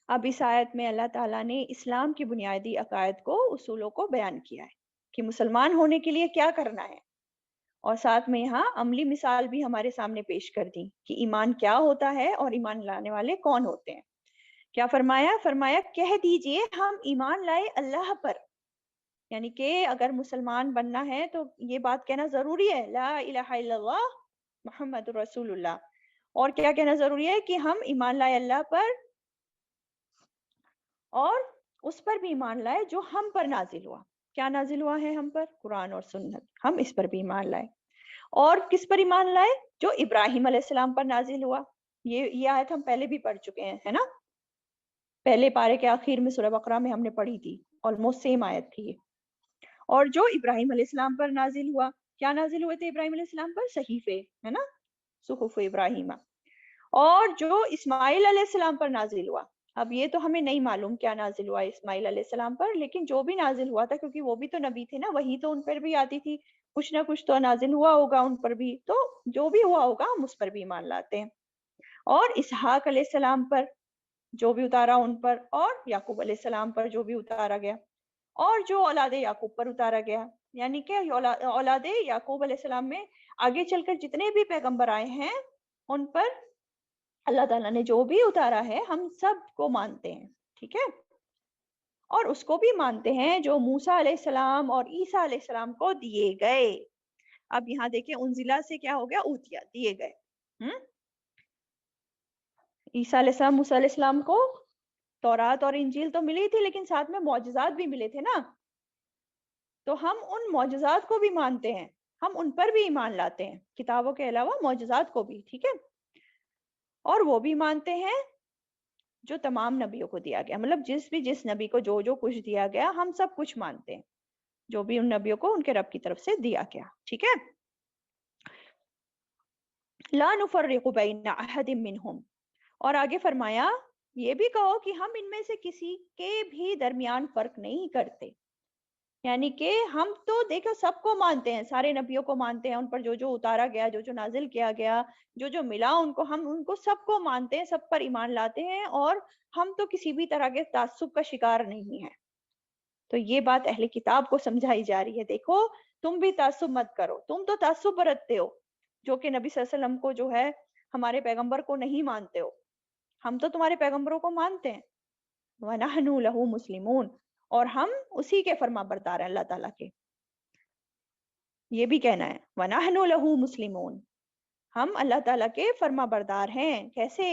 اب اس آیت میں اللہ تعالیٰ نے اسلام کی بنیادی عقائد کو، اصولوں کو بیان کیا ہے کہ مسلمان ہونے کے لیے کیا کرنا ہے، اور ساتھ میں یہاں عملی مثال بھی ہمارے سامنے پیش کر دی کہ ایمان کیا ہوتا ہے اور ایمان لانے والے کون ہوتے ہیں. کیا فرمایا کہہ دیجئے ہم ایمان لائے اللہ پر. یعنی کہ اگر مسلمان بننا ہے تو یہ بات کہنا ضروری ہے، لا الہ الا اللہ محمد رسول اللہ. اور کیا کہنا ضروری ہے کہ ہم ایمان لائے اللہ پر، اور اس پر بھی ایمان لائے جو ہم پر نازل ہوا. کیا نازل ہوا ہے ہم پر؟ قرآن اور سنت. ہم اس پر بھی ایمان لائے. اور کس پر ایمان لائے؟ جو ابراہیم علیہ السلام پر نازل ہوا. یہ آیت ہم پہلے بھی پڑھ چکے ہیں، ہے نا؟ پہلے پارے کے آخر میں سورہ بقرہ میں ہم نے پڑھی تھی، آلموسٹ سیم آیت تھی یہ. اور جو ابراہیم علیہ السلام پر نازل ہوا، کیا نازل ہوئے تھے ابراہیم علیہ السلام پر؟ صحیفے، ہے نا، صحف ابراہیم. اور جو اسماعیل علیہ السلام پر نازل ہوا، اب یہ تو ہمیں نہیں معلوم کیا نازل ہوا اسماعیل علیہ السلام پر، لیکن جو بھی نازل ہوا تھا، کیونکہ وہ بھی تو نبی تھے نا، وہی تو ان پر بھی آتی تھی، کچھ نہ کچھ تو نازل ہوا ہوگا ان پر بھی، تو جو بھی ہوا ہوگا ہم اس پر بھی ایمان لاتے ہیں. اور اسحاق علیہ السلام پر جو بھی اتارا ان پر، اور یعقوب علیہ السلام پر جو بھی اتارا گیا، اور جو اولاد یعقوب پر اتارا گیا. یعنی کہ اولاد یعقوب علیہ السلام میں آگے چل کر جتنے بھی پیغمبر آئے ہیں ان پر اللہ تعالیٰ نے جو بھی اتارا ہے ہم سب کو مانتے ہیں. ٹھیک ہے، اور اس کو بھی مانتے ہیں جو موسیٰ علیہ السلام اور عیسیٰ علیہ السلام کو دیے گئے. اب یہاں دیکھیں انزلہ سے کیا ہو گیا؟ اوتیا، دیے گئے. عیسیٰ علیہ السلام، موسیٰ علیہ السلام کو تورات اور انجیل تو ملی تھی، لیکن ساتھ میں معجزات بھی ملے تھے نا، تو ہم ان معجزات کو بھی مانتے ہیں. ہم ان پر بھی ایمان لاتے ہیں، کتابوں کے علاوہ معجزات کو بھی، ٹھیک ہے، اور وہ بھی مانتے ہیں جو تمام نبیوں کو دیا گیا، مطلب جس نبی کو جو جو کچھ دیا گیا ہم سب کچھ مانتے ہیں، جو بھی ان نبیوں کو ان کے رب کی طرف سے دیا گیا، ٹھیک ہے. لا نفرق بین احد منہم، اور آگے فرمایا یہ بھی کہو کہ ہم ان میں سے کسی کے بھی درمیان فرق نہیں کرتے، یعنی کہ ہم تو دیکھو سب کو مانتے ہیں، سارے نبیوں کو مانتے ہیں، ان پر جو جو اتارا گیا، جو جو نازل کیا گیا، جو جو ملا ان کو، ہم ان کو سب کو مانتے ہیں، سب پر ایمان لاتے ہیں، اور ہم تو کسی بھی طرح کے تعصب کا شکار نہیں ہیں. تو یہ بات اہل کتاب کو سمجھائی جا رہی ہے، دیکھو تم بھی تعصب مت کرو، تم تو تعصب برتتے ہو جو کہ نبی صلی اللہ علیہ وسلم کو جو ہے ہمارے پیغمبر کو نہیں مانتے ہو، ہم تو تمہارے پیغمبروں کو مانتے ہیں. وَنَحْنُ لَهُ مُسْلِمُونَ، اور ہم اسی کے فرما بردار ہیں اللہ تعالیٰ کے. یہ بھی کہنا ہے وَنَحْنُ لَهُ مُسْلِمُونَ، ہم اللہ تعالیٰ کے فرما بردار ہیں. کیسے؟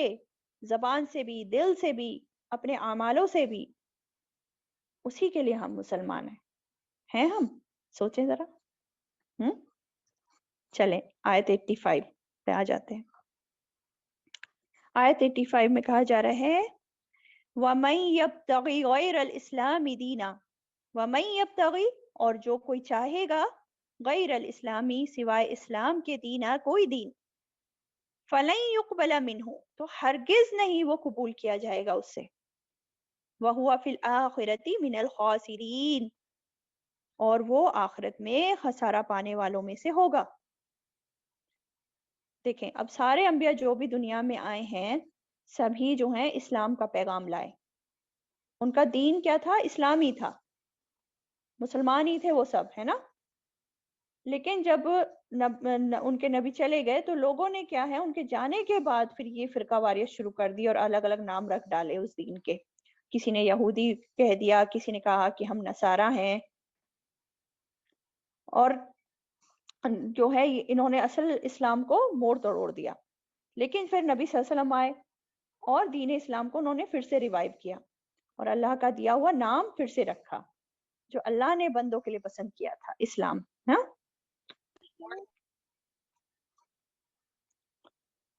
زبان سے بھی، دل سے بھی، اپنے اعمالوں سے بھی، اسی کے لیے ہم مسلمان ہیں ہم. سوچیں ذرا. چلیں آیت 85 پہ آ جاتے ہیں. آیت 85 میں کہا جا رہا ہے وَمَن يَبْتَغِ غَيْرَ الْإِسْلَامِ دِينًا، وَمَن يَبْتَغِ، اور جو کوئی چاہے گا، غیر الاسلامی، سوائے اسلام کے، دینا کوئی دین، فَلَن يُقْبَلَ مِنْهُ، تو ہرگز نہیں وہ قبول کیا جائے گا اس سے، وَهُوَ فِي الْآخِرَةِ مِنَ الْخَاسِرِينَ، اور وہ آخرت میں خسارہ پانے والوں میں سے ہوگا. دیکھیں اب سارے انبیاء جو بھی دنیا میں آئے ہیں سبھی جو ہیں اسلام کا پیغام لائے، ان کا دین کیا تھا؟ اسلامی تھا، مسلمان ہی تھے وہ سب، ہے نا. لیکن جب ان کے نبی چلے گئے تو لوگوں نے کیا ہے ان کے جانے کے بعد پھر یہ فرقہ واریت شروع کر دی اور الگ الگ نام رکھ ڈالے اس دین کے. کسی نے یہودی کہہ دیا، کسی نے کہا کہ ہم نصارہ ہیں، اور جو ہے انہوں نے اصل اسلام کو موڑ توڑ دیا. لیکن پھر نبی صلی اللہ علیہ وسلم آئے اور دین اسلام کو انہوں نے پھر سے ریوائیو کیا، اور اللہ کا دیا ہوا نام پھر سے رکھا جو اللہ نے بندوں کے لیے پسند کیا تھا، اسلام. ہاں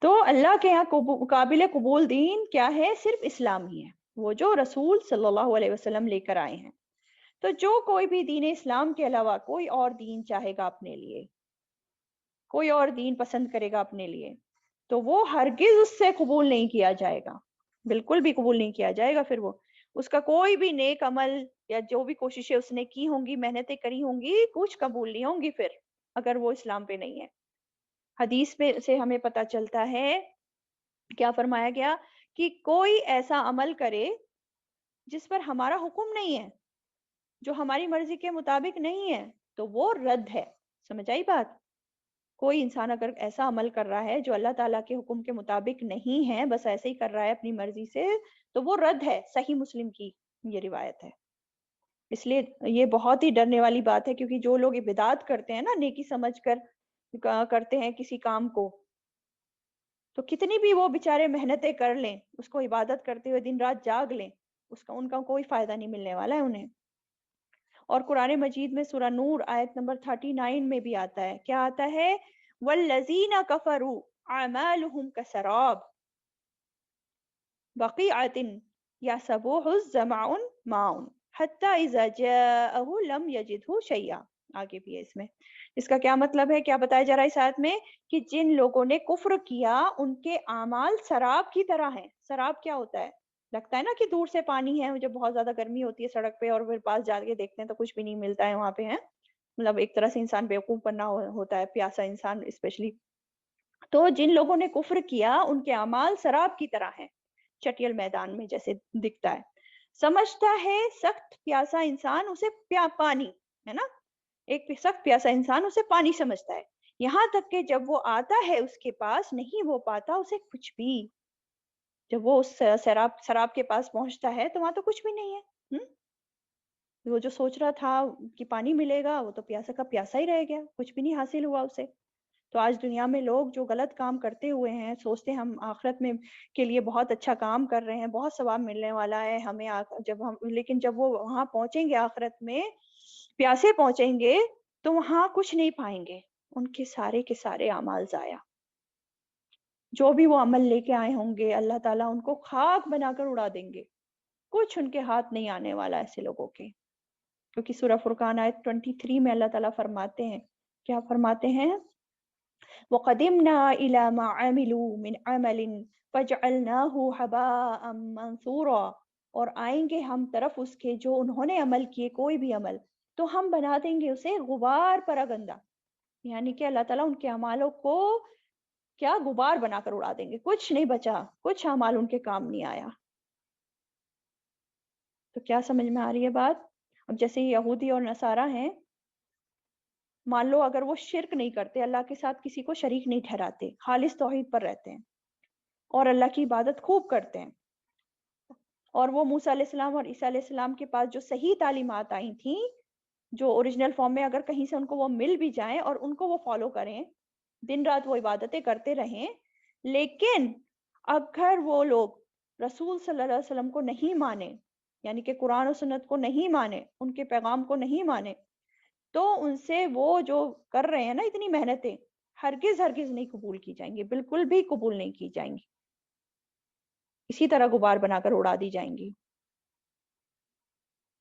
تو اللہ کے یہاں قابل قبول دین کیا ہے؟ صرف اسلام ہی ہے، وہ جو رسول صلی اللہ علیہ وسلم لے کر آئے ہیں. تو جو کوئی بھی دین اسلام کے علاوہ کوئی اور دین چاہے گا اپنے لیے، کوئی اور دین پسند کرے گا اپنے لیے، تو وہ ہرگز اس سے قبول نہیں کیا جائے گا، بالکل بھی قبول نہیں کیا جائے گا. پھر وہ اس کا کوئی بھی نیک عمل یا جو بھی کوششیں اس نے کی ہوں گی، محنتیں کری ہوں گی، کچھ قبول نہیں ہوں گی پھر، اگر وہ اسلام پہ نہیں ہے. حدیث میں سے ہمیں پتہ چلتا ہے کیا فرمایا گیا کہ کوئی ایسا عمل کرے جس پر ہمارا حکم نہیں ہے، جو ہماری مرضی کے مطابق نہیں ہے، تو وہ رد ہے. سمجھ آئی بات؟ کوئی انسان اگر ایسا عمل کر رہا ہے جو اللہ تعالیٰ کے حکم کے مطابق نہیں ہے، بس ایسے ہی کر رہا ہے اپنی مرضی سے، تو وہ رد ہے. صحیح مسلم کی یہ روایت ہے. اس لیے یہ بہت ہی ڈرنے والی بات ہے، کیونکہ جو لوگ بدعت کرتے ہیں نا، نیکی سمجھ کر کرتے ہیں کسی کام کو، تو کتنی بھی وہ بیچارے محنتیں کر لیں، اس کو عبادت کرتے ہوئے دن رات جاگ لیں، ان کا کوئی فائدہ نہیں ملنے والا ہے انہیں. اور قرآن مجید میں سورہ نور آیت نمبر 39 میں بھی آتا ہے، کیا آتا ہے؟ وَالَّذِينَ كَفَرُوا أَعْمَالُهُمْ كَسَرَابٍ بَقِيعَةٍ يَحْسَبُهُ الظَّمَأُ مَاءً حَتَّى إِذَا جَاءَهُ لَمْ يَجِدْهُ شَيْئًا. آگے بھی ہے اس میں. اس کا کیا مطلب ہے؟ کیا بتایا جا رہا ہے اس آیت میں؟ کہ جن لوگوں نے کفر کیا ان کے اعمال سراب کی طرح ہیں. سراب کیا ہوتا ہے؟ لگتا ہے نا کہ دور سے پانی ہے، جب بہت زیادہ گرمی ہوتی ہے سڑک پہ اور پھر پاس جا کے دیکھتے ہیں تو کچھ بھی نہیں ملتا ہے وہاں پہ، ہے مطلب ایک طرح سے انسان بیوقوف بننا ہوتا ہے، پیاسا انسان اسپیشلی. تو جن لوگوں نے کفر کیا ان کے اعمال سراب کی طرح ہیں، چٹیل میدان میں جیسے دکھتا ہے. سمجھتا ہے سخت پیاسا انسان اسے پانی ہے نا، ایک سخت پیاسا انسان اسے پانی سمجھتا ہے، یہاں تک کہ جب وہ آتا ہے اس کے پاس نہیں وہ پاتا اسے کچھ بھی. جب وہ اس سراب کے پاس پہنچتا ہے تو وہاں تو کچھ بھی نہیں ہے. وہ جو سوچ رہا تھا کہ پانی ملے گا وہ تو پیاسا کا پیاسا ہی رہ گیا، کچھ بھی نہیں حاصل ہوا اسے. تو آج دنیا میں لوگ جو غلط کام کرتے ہوئے ہیں، سوچتے ہیں ہم آخرت میں کے لیے بہت اچھا کام کر رہے ہیں، بہت ثواب ملنے والا ہے ہمیں، لیکن جب وہ وہاں پہنچیں گے آخرت میں، پیاسے پہنچیں گے تو وہاں کچھ نہیں پائیں گے. ان کے سارے اعمال ضائع. جو بھی وہ عمل لے کے آئے ہوں گے اللہ تعالیٰ ان کو خاک بنا کر اڑا دیں گے. کچھ ان کے ہاتھ نہیں آنے والا ایسے لوگوں کے. کیونکہ سورہ فرقان آیت 23 میں اللہ تعالیٰ فرماتے ہیں، کیا فرماتے ہیں؟ وَقَدِمْنَا إِلَى مَا عَمِلُوا مِنْ عَمَلٍ فَجْعَلْنَاهُ هَبَاءً مَنْثُورًا، اور آئیں گے ہم طرف اس کے جو انہوں نے عمل کیے، کوئی بھی عمل، تو ہم بنا دیں گے اسے غبار پراگندہ. یعنی کہ اللہ تعالیٰ ان کے اعمالوں کو کیا غبار بنا کر اڑا دیں گے، کچھ نہیں بچا، کچھ اعمال ان کے کام نہیں آیا. تو کیا سمجھ میں آ رہی ہے بات؟ اب جیسے یہودی اور نصارہ ہیں، مان لو اگر وہ شرک نہیں کرتے، اللہ کے ساتھ کسی کو شریک نہیں ٹھہراتے، خالص توحید پر رہتے ہیں اور اللہ کی عبادت خوب کرتے ہیں، اور وہ موسیٰ علیہ السلام اور عیسیٰ علیہ السلام کے پاس جو صحیح تعلیمات آئی تھیں، جو اوریجنل فارم میں اگر کہیں سے ان کو وہ مل بھی جائیں اور ان کو وہ فالو کریں، دن رات وہ عبادتیں کرتے رہیں، لیکن اگر وہ لوگ رسول صلی اللہ علیہ وسلم کو نہیں مانے، یعنی کہ قرآن و سنت کو نہیں مانے، ان کے پیغام کو نہیں مانے، تو ان سے وہ جو کر رہے ہیں نا اتنی محنتیں، ہرگز نہیں قبول کی جائیں گی، بالکل بھی قبول نہیں کی جائیں گی، اسی طرح غبار بنا کر اڑا دی جائیں گی.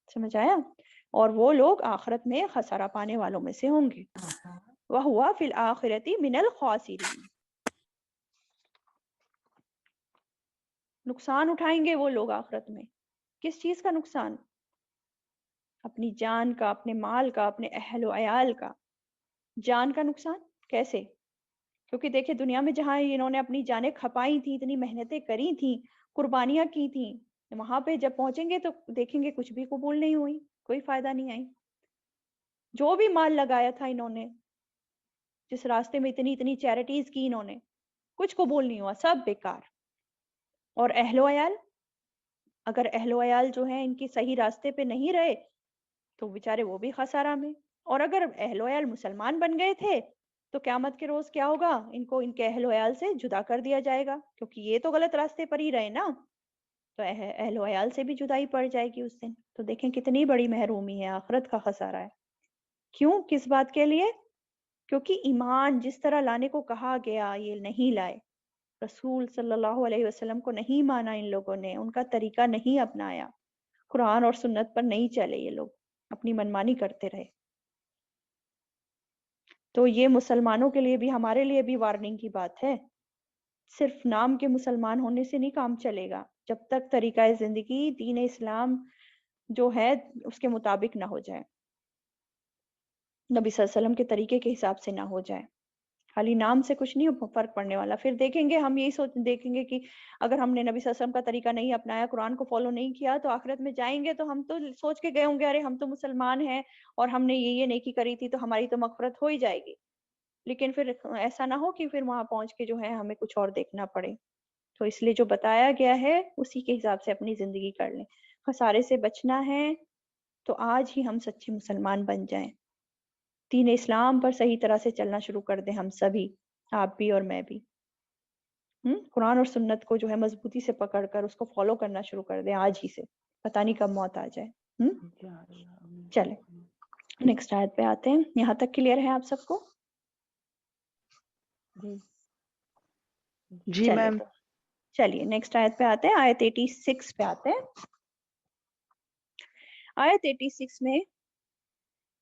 سمجھ آیا؟ اور وہ لوگ آخرت میں خسارہ پانے والوں میں سے ہوں گے. وَهُوَ فِي الْآخِرَةِ مِنَ الْخَاسِرِينَ. نقصان اٹھائیں گے وہ لوگ آخرت میں. کس چیز کا نقصان؟ اپنی جان کا، اپنے مال کا، اپنے اہل و عیال کا. جان کا نقصان کیسے؟ کیونکہ دیکھیں دنیا میں جہاں انہوں نے اپنی جانیں کھپائی تھیں، اتنی محنتیں کری تھیں، قربانیاں کی تھیں، وہاں پہ جب پہنچیں گے تو دیکھیں گے کچھ بھی قبول نہیں ہوئی، کوئی فائدہ نہیں آئی. جو بھی مال لگایا تھا انہوں نے، جس راستے میں اتنی چیریٹیز کی انہوں نے، کچھ قبول نہیں ہوا، سب بیکار. اور اہل و عیال، اگر اہل و عیال جو ہیں ان کی صحیح راستے پہ نہیں رہے تو بیچارے وہ بھی خسارہ میں. اور اگر اہل و عیال مسلمان بن گئے تھے تو قیامت کے روز کیا ہوگا؟ ان کو ان کے اہل و عیال سے جدا کر دیا جائے گا، کیونکہ یہ تو غلط راستے پر ہی رہے نا، تو اہل و عیال سے بھی جدائی پڑ جائے گی اس دن. تو دیکھیں کتنی بڑی محرومی ہے، آخرت کا خسارہ ہے. کیوں؟ کس بات کے لیے؟ کیونکہ ایمان جس طرح لانے کو کہا گیا یہ نہیں لائے. رسول صلی اللہ علیہ وسلم کو نہیں مانا ان لوگوں نے، ان کا طریقہ نہیں اپنایا، قرآن اور سنت پر نہیں چلے، یہ لوگ اپنی منمانی کرتے رہے. تو یہ مسلمانوں کے لیے بھی، ہمارے لیے بھی وارننگ کی بات ہے. صرف نام کے مسلمان ہونے سے نہیں کام چلے گا جب تک طریقہ زندگی دین اسلام جو ہے اس کے مطابق نہ ہو جائے، نبی صلی اللہ علیہ وسلم کے طریقے کے حساب سے نہ ہو جائے. خالی نام سے کچھ نہیں فرق پڑنے والا. پھر دیکھیں گے ہم یہی دیکھیں گے کہ اگر ہم نے نبی صلی اللہ علیہ وسلم کا طریقہ نہیں اپنایا، قرآن کو فالو نہیں کیا، تو آخرت میں جائیں گے تو ہم تو سوچ کے گئے ہوں گے ارے ہم تو مسلمان ہیں اور ہم نے یہ نیکی کری تھی تو ہماری تو مغفرت ہو ہی جائے گی. لیکن پھر ایسا نہ ہو کہ پھر وہاں پہنچ کے جو ہے ہمیں کچھ اور دیکھنا پڑے. تو اس لیے جو بتایا گیا ہے اسی کے حساب سے اپنی زندگی کر لیں. خسارے سے بچنا ہے تو آج ہی ہم سچے مسلمان بن جائیں، دین اسلام پر صحیح طرح سے چلنا شروع کر دیں، ہم سبھی، آپ بھی اور میں بھی. قرآن اور سنت کو جو ہے مضبوطی سے پکڑ کر اس کو فالو کرنا شروع کر دیں آج ہی سے، پتہ نہیں کب موت آ جائے. چلیں نیکسٹ آیت پہ آتے ہیں. یہاں تک کلیئر ہے آپ سب کو؟ جی میم. تو چلیے نیکسٹ آیت پہ آتے ہیں. آیت 86 پہ آتے ہیں. آیت 86 میں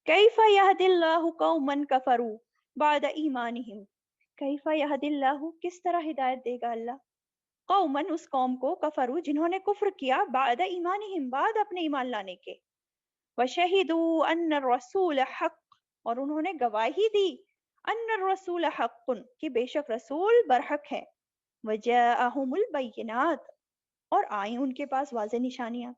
کیف یہد اللہ قوما کفروا بعد ایمانہم. کیف یہد اللہ، کس طرح ہدایت دے گا اللہ، قومن، اس قوم کو، کفروا، جنہوں نے کفر کیا، بعد ایمانہم، بعد اپنے ایمان لانے کے، وشہدوا ان الرسول حق، اور انہوں نے گواہی دی، ان الرسول حق، کہ بے شک رسول برحق ہے، وجاءہم البینات، اور آئیں ان کے پاس واضح نشانیاں،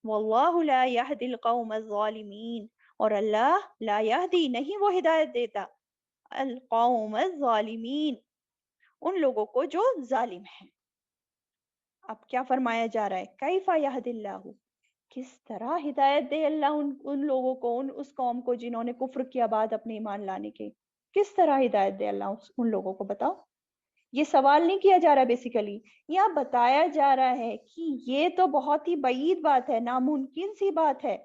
واللہ لا یہدی القوم الظالمین، اور اللہ لا یہدی، نہیں وہ ہدایت دیتا، القوم الظالمین، ان لوگوں کو جو ظالم ہیں. اب کیا فرمایا جا رہا ہے؟ کیف یہد اللہ، کس طرح ہدایت دے اللہ ان لوگوں کو، اس قوم کو جنہوں نے کفر کیا بعد اپنے ایمان لانے کے. کس طرح ہدایت دے اللہ ان لوگوں کو؟ بتاؤ. یہ سوال نہیں کیا جا رہا بیسیکلی، یہ بتایا جا رہا ہے کہ یہ تو بہت ہی بعید بات ہے، ناممکن سی بات ہے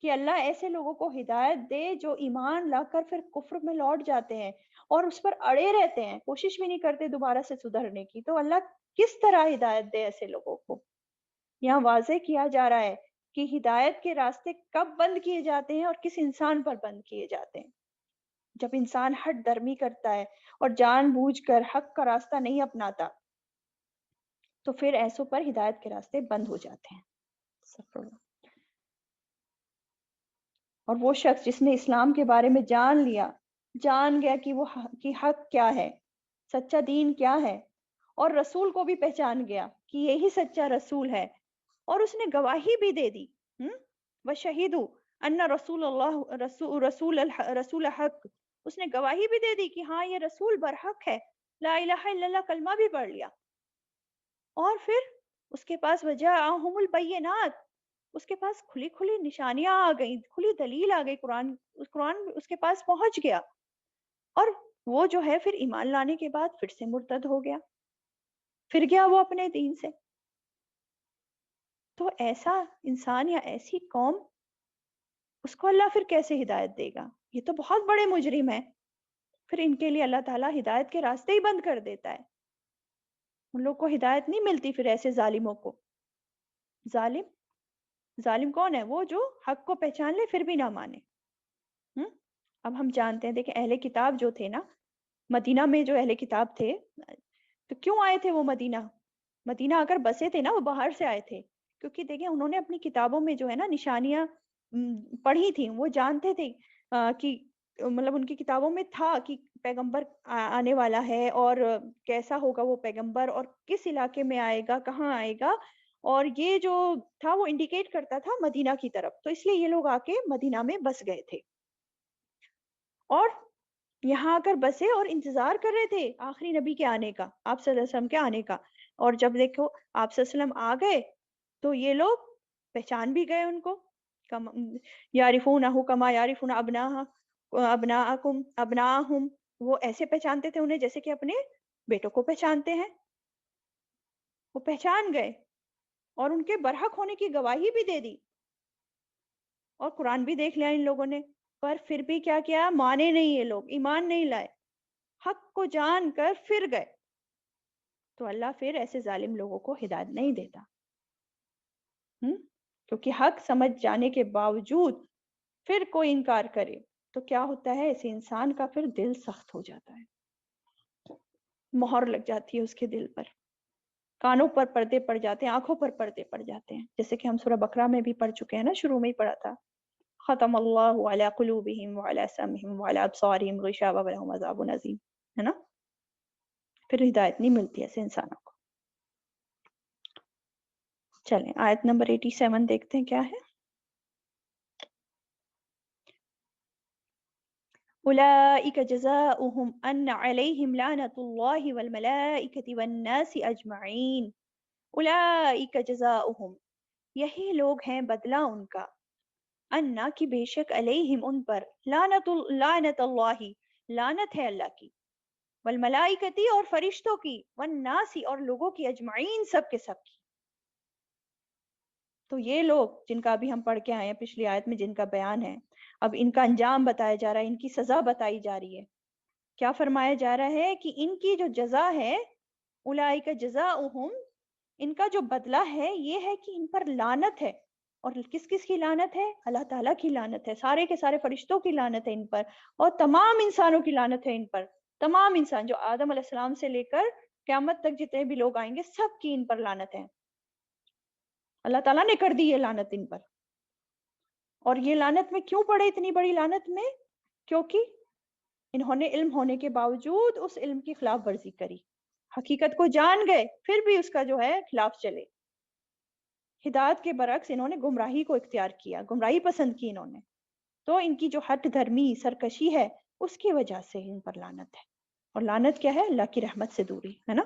کہ اللہ ایسے لوگوں کو ہدایت دے جو ایمان لا کر پھر کفر میں لوٹ جاتے ہیں اور اس پر اڑے رہتے ہیں، کوشش بھی نہیں کرتے دوبارہ سے سدھرنے کی. تو اللہ کس طرح ہدایت دے ایسے لوگوں کو؟ یہاں واضح کیا جا رہا ہے کہ ہدایت کے راستے کب بند کیے جاتے ہیں اور کس انسان پر بند کیے جاتے ہیں. جب انسان ہٹ درمی کرتا ہے اور جان بوجھ کر حق کا راستہ نہیں اپناتا تو پھر ایسوں پر ہدایت کے راستے بند ہو جاتے ہیں. اور وہ شخص جس نے اسلام کے بارے میں جان گیا کہ وہ کہ حق کیا ہے، سچا دین کیا ہے، اور رسول کو بھی پہچان گیا کہ یہی سچا رسول ہے، اور اس نے گواہی بھی دے دی. وَشَهِدُوا أَنَّ رسول اللہ رسول حق، اس نے گواہی بھی دے دی کہ ہاں یہ رسول برحق ہے، لا الہ الا اللہ کلمہ بھی پڑھ لیا. اور پھر اس کے پاس وجاءہم البینات، اس کے پاس کھلی کھلی نشانیاں آ گئیں، کھلی دلیل آ گئی، قرآن اس کے پاس پہنچ گیا، اور وہ جو ہے پھر ایمان لانے کے بعد پھر سے مرتد ہو گیا، پھر گیا وہ اپنے دین سے. تو ایسا انسان یا ایسی قوم، اس کو اللہ پھر کیسے ہدایت دے گا؟ یہ تو بہت بڑے مجرم ہیں. پھر ان کے لیے اللہ تعالیٰ ہدایت کے راستے ہی بند کر دیتا ہے. ان لوگ کو ہدایت نہیں ملتی پھر ایسے ظالموں کو. ظالم کون ہے؟ وہ جو حق کو پہچان لے پھر بھی نہ مانے. اب ہم جانتے ہیں، دیکھیں اہل کتاب جو تھے نا، مدینہ میں جو اہل کتاب تھے، تو کیوں آئے تھے وہ مدینہ آ کر بسے تھے نا، وہ باہر سے آئے تھے. کیونکہ دیکھیں انہوں نے اپنی کتابوں میں جو ہے نا نشانیاں پڑھی تھیں، وہ جانتے تھے کہ مطلب ان کی کتابوں میں تھا کہ پیغمبر آنے والا ہے، اور کیسا ہوگا وہ پیغمبر، اور کس علاقے میں آئے گا، کہاں آئے گا، اور یہ جو تھا وہ انڈیکیٹ کرتا تھا مدینہ کی طرف. تو اس لیے یہ لوگ آ کے مدینہ میں بس گئے تھے، اور یہاں آ کر بسے اور انتظار کر رہے تھے آخری نبی کے آنے کا، آپ صلی اللہ علیہ وسلم کے آنے کا. اور جب دیکھو آپ صلی اللہ علیہ وسلم آ گئے تو یہ لوگ پہچان بھی گئے ان کو، یعرفونہ کما یعرفون ابناءہم، وہ ایسے پہچانتے تھے انہیں جیسے کہ اپنے بیٹوں کو پہچانتے ہیں. وہ پہچان گئے اور ان کے برحق ہونے کی گواہی بھی دے دی، اور قرآن بھی دیکھ لیا ان لوگوں نے. پر پھر بھی کیا کیا؟ مانے نہیں، یہ لوگ ایمان نہیں لائے، حق کو جان کر پھر گئے. تو اللہ پھر ایسے ظالم لوگوں کو ہدایت نہیں دیتا. کیونکہ حق سمجھ جانے کے باوجود پھر کوئی انکار کرے تو کیا ہوتا ہے؟ ایسے انسان کا پھر دل سخت ہو جاتا ہے، مہر لگ جاتی ہے اس کے دل پر، کانوں پر پردے پڑ جاتے ہیں، آنکھوں پر پردے پڑ جاتے ہیں، جیسے کہ ہم سورہ بقرہ میں بھی پڑھ چکے ہیں نا، شروع میں ہی پڑھا تھا، ختم اللہ علی قلوبہم وعلی سمعہم وعلی ابصارہم غشاوہ ولہم عذاب عظیم، ہے نا. پھر ہدایت نہیں ملتی ایسے انسانوں کو. چلیں آیت نمبر 87 دیکھتے ہیں کیا ہے. اولئک جزاؤہم ان علیہم لعنۃ اللہ والملائکۃ والناس اجمعین. اولئک جزاؤہم، یہی لوگ ہیں بدلہ ان کا، انا کی بے شک، علیہم ان پر، لعنت اللہ، لعنت ہے اللہ کی، والملائکتی اور فرشتوں کی، والناسی اور لوگوں کی، اجمعین سب کے سب کی. تو یہ لوگ جن کا ابھی ہم پڑھ کے آئے ہیں پچھلی آیت میں، جن کا بیان ہے، اب ان کا انجام بتایا جا رہا ہے، ان کی سزا بتائی جا رہی ہے. کیا فرمایا جا رہا ہے کہ ان کی جو جزا ہے، اولئک جزاؤہم، ان کا جو بدلہ ہے یہ ہے کہ ان پر لعنت ہے. اور کس کس کی لعنت ہے؟ اللہ تعالیٰ کی لعنت ہے، سارے کے سارے فرشتوں کی لعنت ہے ان پر، اور تمام انسانوں کی لعنت ہے ان پر. تمام انسان جو آدم علیہ السلام سے لے کر قیامت تک جتنے بھی لوگ آئیں گے، سب کی ان پر لعنت ہے. اللہ تعالیٰ نے کر دی یہ لعنت ان پر. اور یہ لعنت میں کیوں پڑے اتنی بڑی لعنت میں؟ کیونکہ انہوں نے علم ہونے کے باوجود اس علم کی خلاف ورزی کری، حقیقت کو جان گئے پھر بھی اس کا جو ہے خلاف چلے. ہدایت کے برعکس انہوں نے گمراہی کو اختیار کیا، گمراہی پسند کی انہوں نے. تو ان کی جو ہٹ دھرمی سرکشی ہے اس کی وجہ سے ان پر لعنت ہے. اور لعنت کیا ہے؟ اللہ کی رحمت سے دوری ہے نا.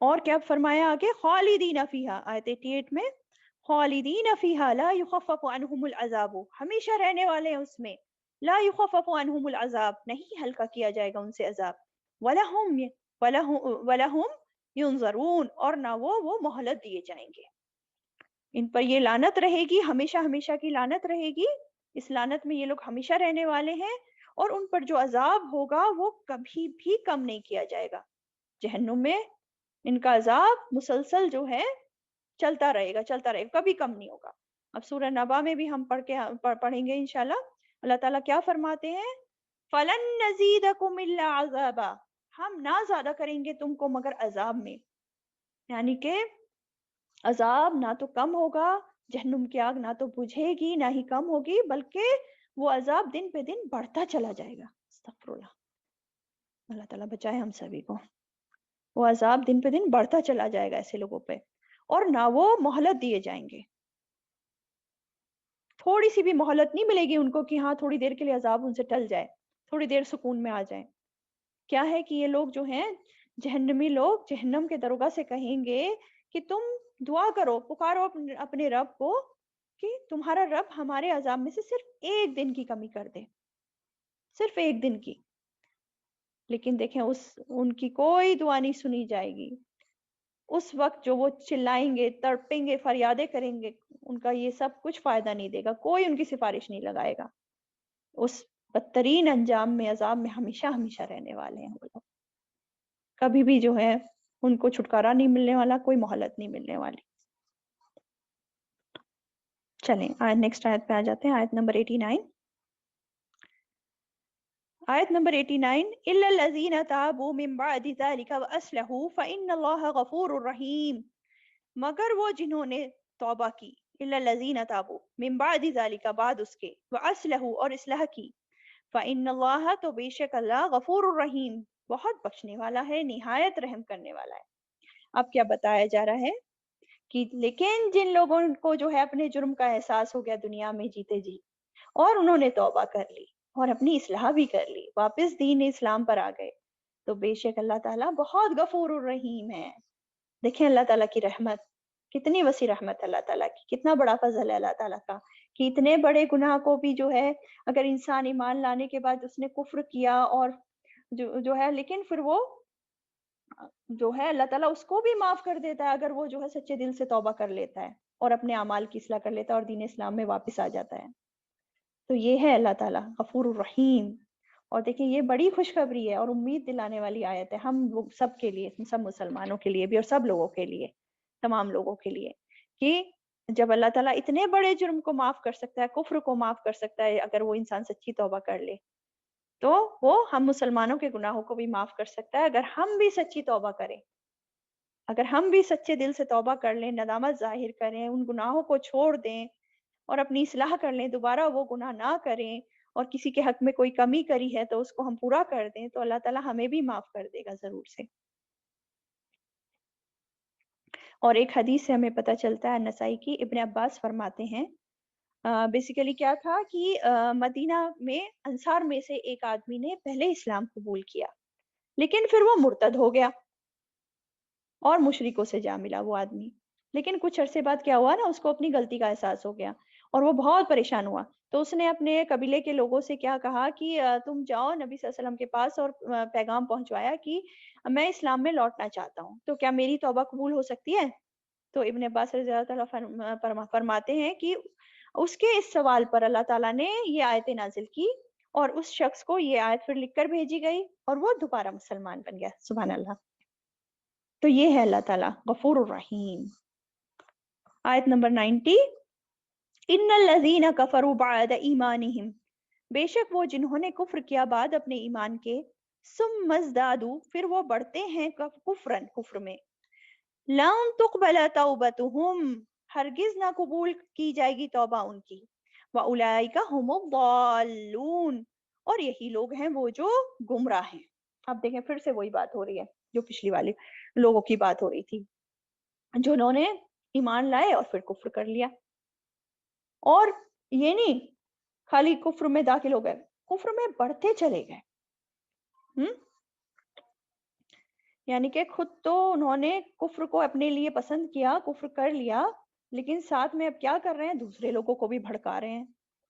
اور کیا فرمایا آگے؟ خالدین فیہا، آیت 88 میں، خالدین فیہا لا یخفف عنہم العذاب، ہمیشہ رہنے والے ہیں اس میں، لا یخفف عنہم العذاب، نہیں ہلکا کیا جائے گا ان سے عذاب، ولہم ینظرون، اور نہ وہ مہلت دیے جائیں گے. ان پر یہ لعنت رہے گی، ہمیشہ ہمیشہ کی لعنت رہے گی، اس لعنت میں یہ لوگ ہمیشہ رہنے والے ہیں، اور ان پر جو عذاب ہوگا وہ کبھی بھی کم نہیں کیا جائے گا۔ جہنم میں ان کا عذاب مسلسل جو ہے چلتا رہے گا، کبھی کم نہیں ہوگا۔ اب سورہ نبا میں بھی ہم پڑھیں گے انشاءاللہ، اللہ تعالیٰ کیا فرماتے ہیں؟ فَلَن نَّزِيدَكُمْ إِلَّا عَذَابًا، ہم نہ زیادہ کریں گے تم کو مگر عذاب میں، یعنی کہ عذاب نہ تو کم ہوگا، جہنم کی آگ نہ تو بجھے گی نہ ہی کم ہوگی، بلکہ وہ عذاب دن پہ دن بڑھتا چلا جائے گا۔ استغفر اللہ، اللہ تعالیٰ بچائے ہم سبھی کو۔ وہ عذاب دن پہ دن بڑھتا چلا جائے گا ایسے لوگوں پہ، اور نہ وہ مہلت دیے جائیں گے، تھوڑی سی بھی مہلت نہیں ملے گی ان کو کہ ہاں تھوڑی دیر کے لیے عذاب ان سے ٹل جائے، تھوڑی دیر سکون میں آ جائیں۔ کیا ہے کہ یہ لوگ جو ہیں جہنمی لوگ جہنم کے دروگا سے کہیں گے کہ تم دعا کرو، پکارو اپنے رب کو کہ تمہارا رب ہمارے عذاب میں سے صرف ایک دن کی کمی کر دے، صرف ایک دن کی۔ لیکن دیکھیں ان کی کوئی دعا نہیں سنی جائے گی۔ اس وقت جو وہ چلائیں گے، تڑپیں گے، فریادیں کریں گے، ان کا یہ سب کچھ فائدہ نہیں دے گا، کوئی ان کی سفارش نہیں لگائے گا۔ اس بدترین انجام میں، عذاب میں ہمیشہ ہمیشہ رہنے والے ہیں وہ لوگ، کبھی بھی جو ہے ان کو چھٹکارا نہیں ملنے والا، کوئی مہلت نہیں ملنے والی۔ چلیں نیکسٹ آیت پہ آ جاتے ہیں، آیت نمبر 89۔ آیت نمبر 89، إِلَّا الَّذِينَ تَابُوا مِن بَعْدِ ذَلِكَ وَأَصْلَحُوا فَإِنَّ اللَّهَ غَفُورٌ رَحِيمٌ، مگر وہ جنہوں نے توبہ کی، إِلَّا الَّذِينَ تَابُوا مِن بَعْدِ ذَلِكَ بعد اس کے، وَأَصْلَحُوا اور اصلاح کی، فَإِنَّ اللَّهَ تو بے شک اللہ غفور الرحیم بہت بخشنے والا ہے، نہایت رحم کرنے والا ہے۔ اب کیا بتایا جا رہا ہے کہ لیکن جن لوگوں کو جو ہے اپنے جرم کا احساس ہو گیا دنیا میں جیتے جی، اور انہوں نے توبہ کر لی اور اپنی اصلاح بھی کر لی، واپس دین اسلام پر آ گئے، تو بے شک اللہ تعالیٰ بہت غفور الرحیم ہے۔ دیکھیں اللہ تعالیٰ کی رحمت کتنی وسیع رحمت، اللہ تعالیٰ کی کتنا بڑا فضل ہے اللہ تعالیٰ کا کہ اتنے بڑے گناہ کو بھی جو ہے اگر انسان ایمان لانے کے بعد اس نے کفر کیا اور جو ہے، لیکن پھر وہ جو ہے اللہ تعالیٰ اس کو بھی معاف کر دیتا ہے اگر وہ جو ہے سچے دل سے توبہ کر لیتا ہے اور اپنے اعمال کی اصلاح کر لیتا ہے اور دین اسلام میں واپس آ جاتا ہے۔ تو یہ ہے اللہ تعالیٰ غفور الرحیم، اور دیکھیں یہ بڑی خوشخبری ہے اور امید دلانے والی آیت ہے ہم سب کے لیے، سب مسلمانوں کے لیے بھی اور سب لوگوں کے لیے، تمام لوگوں کے لیے، کہ جب اللہ تعالیٰ اتنے بڑے جرم کو معاف کر سکتا ہے، کفر کو معاف کر سکتا ہے اگر وہ انسان سچی توبہ کر لے، تو وہ ہم مسلمانوں کے گناہوں کو بھی معاف کر سکتا ہے اگر ہم بھی سچی توبہ کریں، اگر ہم بھی سچے دل سے توبہ کر لیں، ندامت ظاہر کریں، ان گناہوں کو چھوڑ دیں اور اپنی اصلاح کر لیں، دوبارہ وہ گناہ نہ کریں، اور کسی کے حق میں کوئی کمی کری ہے تو اس کو ہم پورا کر دیں، تو اللہ تعالیٰ ہمیں بھی معاف کر دے گا ضرور سے۔ اور ایک حدیث سے ہمیں پتہ چلتا ہے نسائی کی، ابن عباس فرماتے ہیں بیسیکلی کیا تھا کہ مدینہ میں انصار میں سے ایک آدمی نے پہلے اسلام قبول کیا، لیکن پھر وہ مرتد ہو گیا اور مشرکوں سے جا ملا وہ آدمی، لیکن کچھ عرصے بعد کیا ہوا نا، اس کو اپنی غلطی کا احساس ہو گیا اور وہ بہت پریشان ہوا، تو اس نے اپنے قبیلے کے لوگوں سے کیا کہا کہ تم جاؤ نبی صلی اللہ علیہ وسلم کے پاس اور پیغام پہنچوایا کہ میں اسلام میں لوٹنا چاہتا ہوں، تو کیا میری توبہ قبول ہو سکتی ہے؟ تو ابن عباس رضی اللہ تعالیٰ فرماتے ہیں کہ اس کے اس سوال پر اللہ تعالیٰ نے یہ آیت نازل کی اور اس شخص کو یہ آیت پھر لکھ کر بھیجی گئی اور وہ دوبارہ مسلمان بن گیا، سبحان اللہ۔ تو یہ ہے اللہ تعالیٰ غفور الرحیم۔ آیت نمبر 90، ان الذین کفروا بعد ایمانہم، بے شک وہ جنہوں نے کفر کیا بعد اپنے ایمان کے، ثم ازدادوا پھر وہ بڑھتے ہیں کفرن کفر میں، لن تقبل توبتہم ہرگز نہ قبول کی جائے گی توبہ ان کی، وَأُولَئِكَ هُمُ الضَّالُّونَ اور یہی لوگ ہیں وہ جو گمراہ ہیں۔ اب دیکھیں پھر سے وہی بات ہو رہی ہے جو پچھلی والے لوگوں کی بات ہو رہی تھی، جنہوں نے ایمان لائے اور پھر کفر کر لیا، اور یہ نہیں خالی کفر میں داخل ہو گئے، کفر میں بڑھتے چلے گئے، یعنی کہ خود تو انہوں نے کفر کو اپنے لیے پسند کیا، کفر کر لیا، لیکن ساتھ میں اب کیا کر رہے ہیں، دوسرے لوگوں کو بھی بھڑکا رہے ہیں،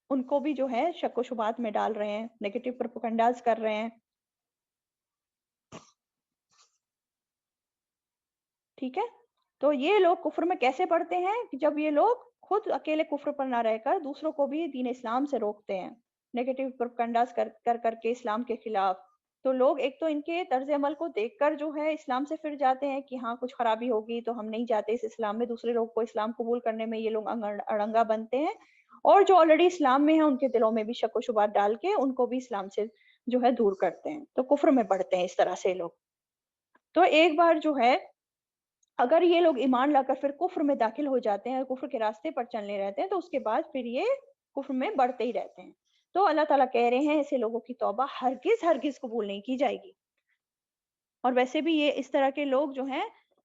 ان کو بھی جو ہے شک و شبہات میں ڈال رہے ہیں، نیگیٹو پروپیگنڈاز کر رہے ہیں، ٹھیک ہے۔ تو یہ لوگ کفر میں کیسے پڑتے ہیں کہ جب یہ لوگ خود اکیلے کفر پر نہ رہ کر دوسروں کو بھی دین اسلام سے روکتے ہیں، نیگیٹو پروپیگنڈاز کر کے اسلام کے خلاف. تو لوگ ایک تو ان کے طرز عمل کو دیکھ کر جو ہے اسلام سے پھر جاتے ہیں کہ ہاں کچھ خرابی ہوگی تو ہم نہیں جاتے اس اسلام میں، دوسرے لوگ کو اسلام قبول کرنے میں یہ لوگ اڑنگا بنتے ہیں، اور جو آلریڈی اسلام میں ہیں ان کے دلوں میں بھی شک و شبہات ڈال کے ان کو بھی اسلام سے جو ہے دور کرتے ہیں، تو کفر میں پڑتے ہیں اس طرح سے لوگ. تو ایک بار جو ہے اگر یہ لوگ ایمان لا کر پھر کفر میں داخل ہو جاتے ہیں، کفر کے راستے پر چلنے رہتے ہیں، تو اس کے بعد پھر یہ کفر میں بڑھتے ہی رہتے ہیں. تو اللہ تعالیٰ کہہ رہے ہیں ایسے لوگوں کی توبہ ہرگز ہرگز قبول نہیں کی جائے گی. اور ویسے بھی یہ اس طرح کے لوگ جو ہیں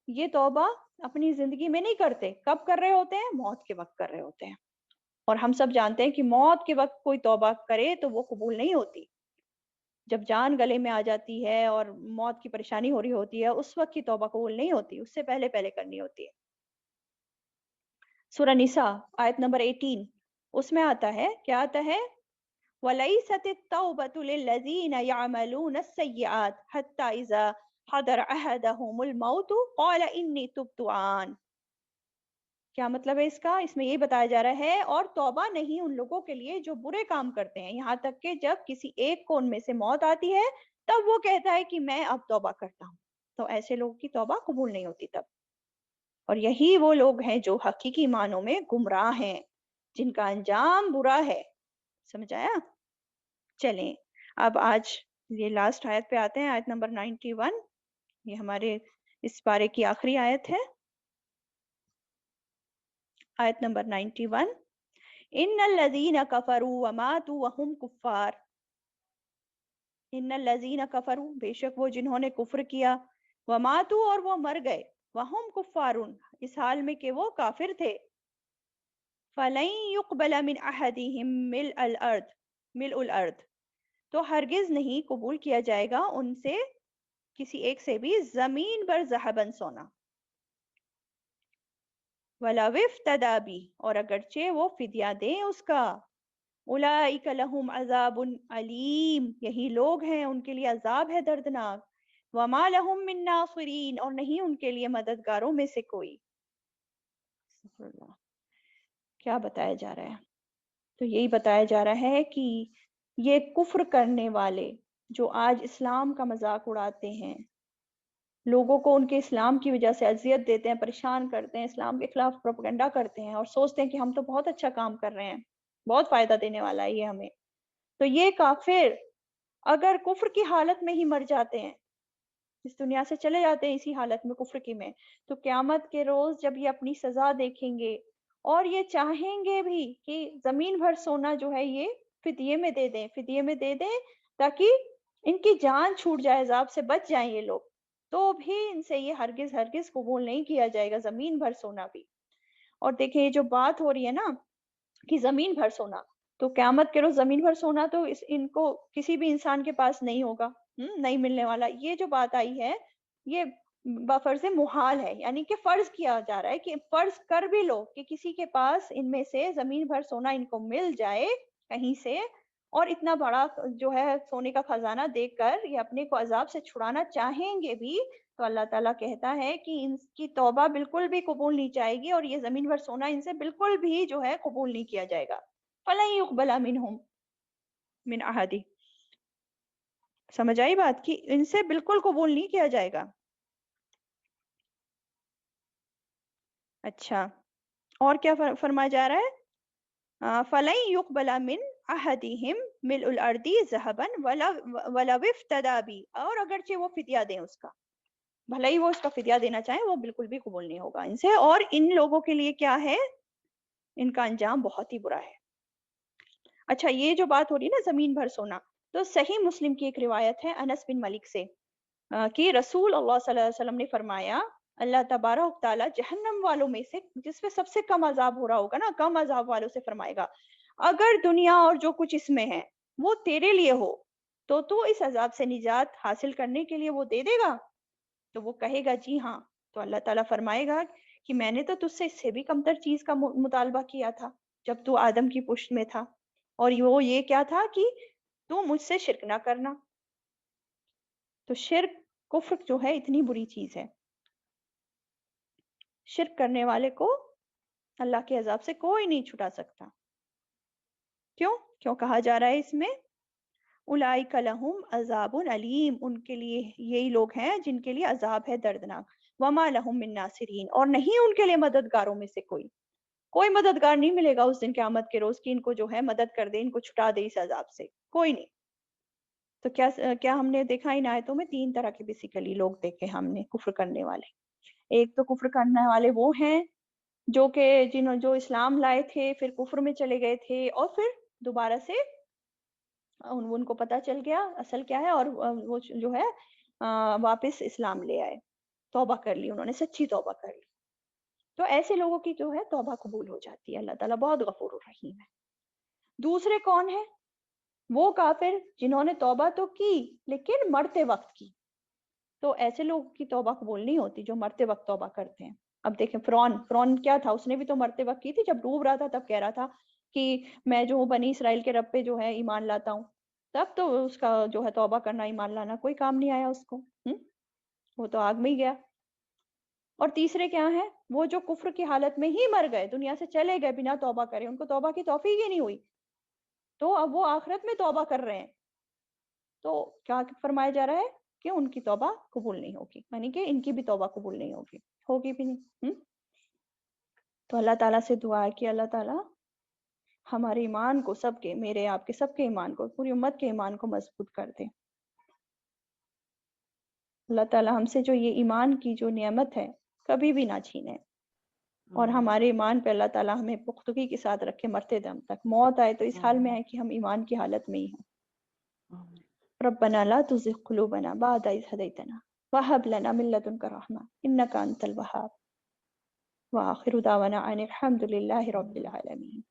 یہ توبہ اپنی زندگی میں نہیں کرتے. کب کر رہے ہوتے ہیں؟ موت کے وقت کر رہے ہوتے ہیں. اور ہم سب جانتے ہیں کہ موت کے وقت کوئی توبہ کرے تو وہ قبول نہیں ہوتی. جب جان گلے میں آ جاتی ہے اور موت کی پریشانی ہو رہی ہوتی ہے اس وقت کی توبہ قبول نہیں ہوتی، اس سے پہلے پہلے کرنی ہوتی ہے. سورہ نساء آیت نمبر 18 اس میں آتا ہے، کیا آتا ہے؟ وَلَيْسَتِ التَّوْبَةُ لِلَّذِينَ يَعْمَلُونَ السَّيِّئَاتِ حَتَّى إِذَا حَضَرَ أَحَدَهُمُ الْمَوْتُ قَالَ إِنِّي تُبْتُ الْآنَ. کیا مطلب ہے اس کا؟ اس میں یہ بتایا جا رہا ہے اور توبہ نہیں ان لوگوں کے لیے جو برے کام کرتے ہیں، یہاں تک کہ جب کسی ایک کو ان میں سے موت آتی ہے تب وہ کہتا ہے کہ میں اب توبہ کرتا ہوں. تو ایسے لوگوں کی توبہ قبول نہیں ہوتی تب. اور یہی وہ لوگ ہیں جو حقیقی معنوں میں گمراہ ہیں، جن کا انجام برا ہے. سمجھ آیا؟ چلیں اب آج یہ لاسٹ آیت پہ آتے ہیں، آیت نمبر 91. یہ ہمارے اس پارے کی آخری آیت ہے، آیت نمبر 91. ان الذین کفروا وماتوا وهم کفار. ان الذین کفروا بے شک وہ جنہوں نے کفر کیا، وماتوا اور وہ مر گئے، وهم کفار اس حال میں کہ وہ کافر تھے. فلن يقبل من احدهم ملء الارض تو ہرگز نہیں قبول کیا جائے گا ان سے کسی ایک سے بھی زمین پر ذہباً سونا. وَلَوِ افْتَدَىٰ بِهِ اور اگرچہ وہ فدیہ دیں اس کا. اولئک لہم عذاب علیم یہی لوگ ہیں ان کے لیے عذاب ہے دردناک. وما لہم من ناصرین اور نہیں ان کے لیے مددگاروں میں سے کوئی. کیا بتایا جا رہا ہے؟ تو یہی بتایا جا رہا ہے کہ یہ کفر کرنے والے جو آج اسلام کا مذاق اڑاتے ہیں، لوگوں کو ان کے اسلام کی وجہ سے اذیت دیتے ہیں، پریشان کرتے ہیں، اسلام کے خلاف پروپیگنڈا کرتے ہیں اور سوچتے ہیں کہ ہم تو بہت اچھا کام کر رہے ہیں، بہت فائدہ دینے والا ہے یہ ہمیں. تو یہ کافر اگر کفر کی حالت میں ہی مر جاتے ہیں، اس دنیا سے چلے جاتے ہیں اسی حالت میں کفر کی میں، تو قیامت کے روز جب یہ اپنی سزا دیکھیں گے اور یہ چاہیں گے بھی کہ زمین بھر سونا جو ہے یہ فدیے میں دے دیں، فدیے میں دے دیں تاکہ ان کی جان چھوٹ جائے، عذاب سے بچ جائیں یہ لوگ، تو بھی ان سے یہ ہرگز ہرگز قبول نہیں کیا جائے گا زمین بھر سونا بھی. اور دیکھیں یہ جو بات ہو رہی ہے نا کہ زمین بھر سونا، تو قیامت کے روز زمین بھر سونا تو ان کو کسی بھی انسان کے پاس نہیں ہوگا، نہیں ملنے والا. یہ جو بات آئی ہے یہ بفرض محال ہے، یعنی کہ فرض کیا جا رہا ہے کہ فرض کر بھی لو کہ کسی کے پاس ان میں سے زمین بھر سونا ان کو مل جائے کہیں سے، اور اتنا بڑا جو ہے سونے کا خزانہ دیکھ کر یہ اپنے کو عذاب سے چھڑانا چاہیں گے بھی، تو اللہ تعالیٰ کہتا ہے کہ ان کی توبہ بالکل بھی قبول نہیں جائے گی اور یہ زمین بھر سونا ان سے بالکل بھی جو ہے قبول نہیں کیا جائے گا. فَلَن يُقْبَلَ مِنْهُمْ مِنْ أَحَدٍ. سمجھ آئی بات کہ ان سے بالکل قبول نہیں کیا جائے گا. اچھا اور کیا فرمایا جا رہا ہے؟ فَلَن يُقْبَلَ مِنْ أَحَدِهِمْ مِلْءُ الْأَرْضِ ذَهَبًا وَلَوِ افْتَدَىٰ بِهِ اور اگرچہ وہ فدیہ دیں اس کا، بھلے ہی وہ اس کا فدیہ دینا چاہیں وہ بالکل بھی قبول نہیں ہوگا ان سے. اور ان لوگوں کے لیے کیا ہے؟ ان کا انجام بہت ہی برا ہے. اچھا یہ جو بات ہو رہی ہے نا زمین بھر سونا، تو صحیح مسلم کی ایک روایت ہے انس بن مالک سے کہ رسول اللہ صلی اللہ علیہ وسلم نے فرمایا اللہ تبارک تعالیٰ جہنم والوں میں سے جس پہ سب سے کم عذاب ہو رہا ہوگا نا، کم عذاب والوں سے فرمائے گا اگر دنیا اور جو کچھ اس میں ہے وہ تیرے لیے ہو تو اس عذاب سے نجات حاصل کرنے کے لیے وہ دے دے گا. تو وہ کہے گا جی ہاں. تو اللہ تعالیٰ فرمائے گا کہ میں نے تو تجھ سے اس سے بھی کمتر چیز کا مطالبہ کیا تھا جب تو آدم کی پشت میں تھا، اور وہ یہ کیا تھا کہ تو مجھ سے شرک نہ کرنا. تو شرک کفر جو ہے اتنی بری چیز ہے. شرک کرنے والے کو اللہ کے عذاب سے کوئی نہیں چھٹا سکتا. کیوں کہا جا رہا ہے اس میں اولئک لہم عذاب علیم، ان کے لیے یہی لوگ ہیں جن کے لیے عذاب ہے دردناک. وما لہم من ناصرین، اور نہیں ان کے لیے مددگاروں میں سے کوئی مددگار نہیں ملے گا اس دن قیامت کے روز کی ان کو جو ہے مدد کر دے، ان کو چھٹا دے اس عذاب سے، کوئی نہیں. تو کیا ہم نے دیکھا ان آیتوں میں 3 طرح کے بیسیکلی لوگ دیکھے ہم نے کفر کرنے والے. ایک تو کفر کرنے والے وہ ہیں جو کہ جو اسلام لائے تھے پھر کفر میں چلے گئے تھے اور پھر دوبارہ سے ان کو پتا چل گیا اصل کیا ہے اور وہ جو ہے واپس اسلام لے آئے، توبہ کر لی انہوں نے، سچی توبہ کر لی. تو ایسے لوگوں کی جو ہے توبہ قبول ہو جاتی ہے، اللہ تعالیٰ بہت غفور الرحیم ہے. دوسرے کون ہیں؟ وہ کافر جنہوں نے توبہ تو کی لیکن مرتے وقت کی. تو ایسے لوگوں کی توبہ قبول نہیں ہوتی جو مرتے وقت توبہ کرتے ہیں. اب دیکھیں فرعون کیا تھا، اس نے بھی تو مرتے وقت کی تھی، جب ڈوب رہا تھا تب کہہ رہا تھا کہ میں جو ہوں بنی اسرائیل کے رب پہ جو ہے ایمان لاتا ہوں. تب تو اس کا جو ہے توبہ کرنا ایمان لانا کوئی کام نہیں آیا اس کو، وہ تو آگ میں ہی گیا. اور تیسرے کیا ہیں؟ وہ جو کفر کی حالت میں ہی مر گئے، دنیا سے چلے گئے بنا توبہ کرے، ان کو توبہ کی توفیق ہی نہیں ہوئی، تو اب وہ آخرت میں توبہ کر رہے ہیں. تو کیا فرمایا جا رہا ہے کہ ان کی توبہ قبول نہیں ہوگی، یعنی کہ ان کی بھی توبہ قبول نہیں ہوگی بھی نہیں. تو اللہ تعالیٰ سے دعا ہے کہ اللہ تعالیٰ ہمارے ایمان کو، سب کے، میرے آپ کے سب کے ایمان کو، پوری امت کے ایمان کو مضبوط کر دے. اللہ تعالیٰ ہم سے جو یہ ایمان کی جو نعمت ہے کبھی بھی نہ چھینے، اور ہمارے ایمان پہ اللہ تعالیٰ ہمیں پختگی کے ساتھ رکھے، مرتے دم تک موت آئے تو اس حال میں آئے کہ ہم ایمان کی حالت میں ہی ہوں. ربنا لا تزغ قلوبنا بعد إذ هديتنا وهب لنا من لدنك رحمة إنك أنت الوهاب. وآخر دعوانا أن الحمد لله رب العالمين.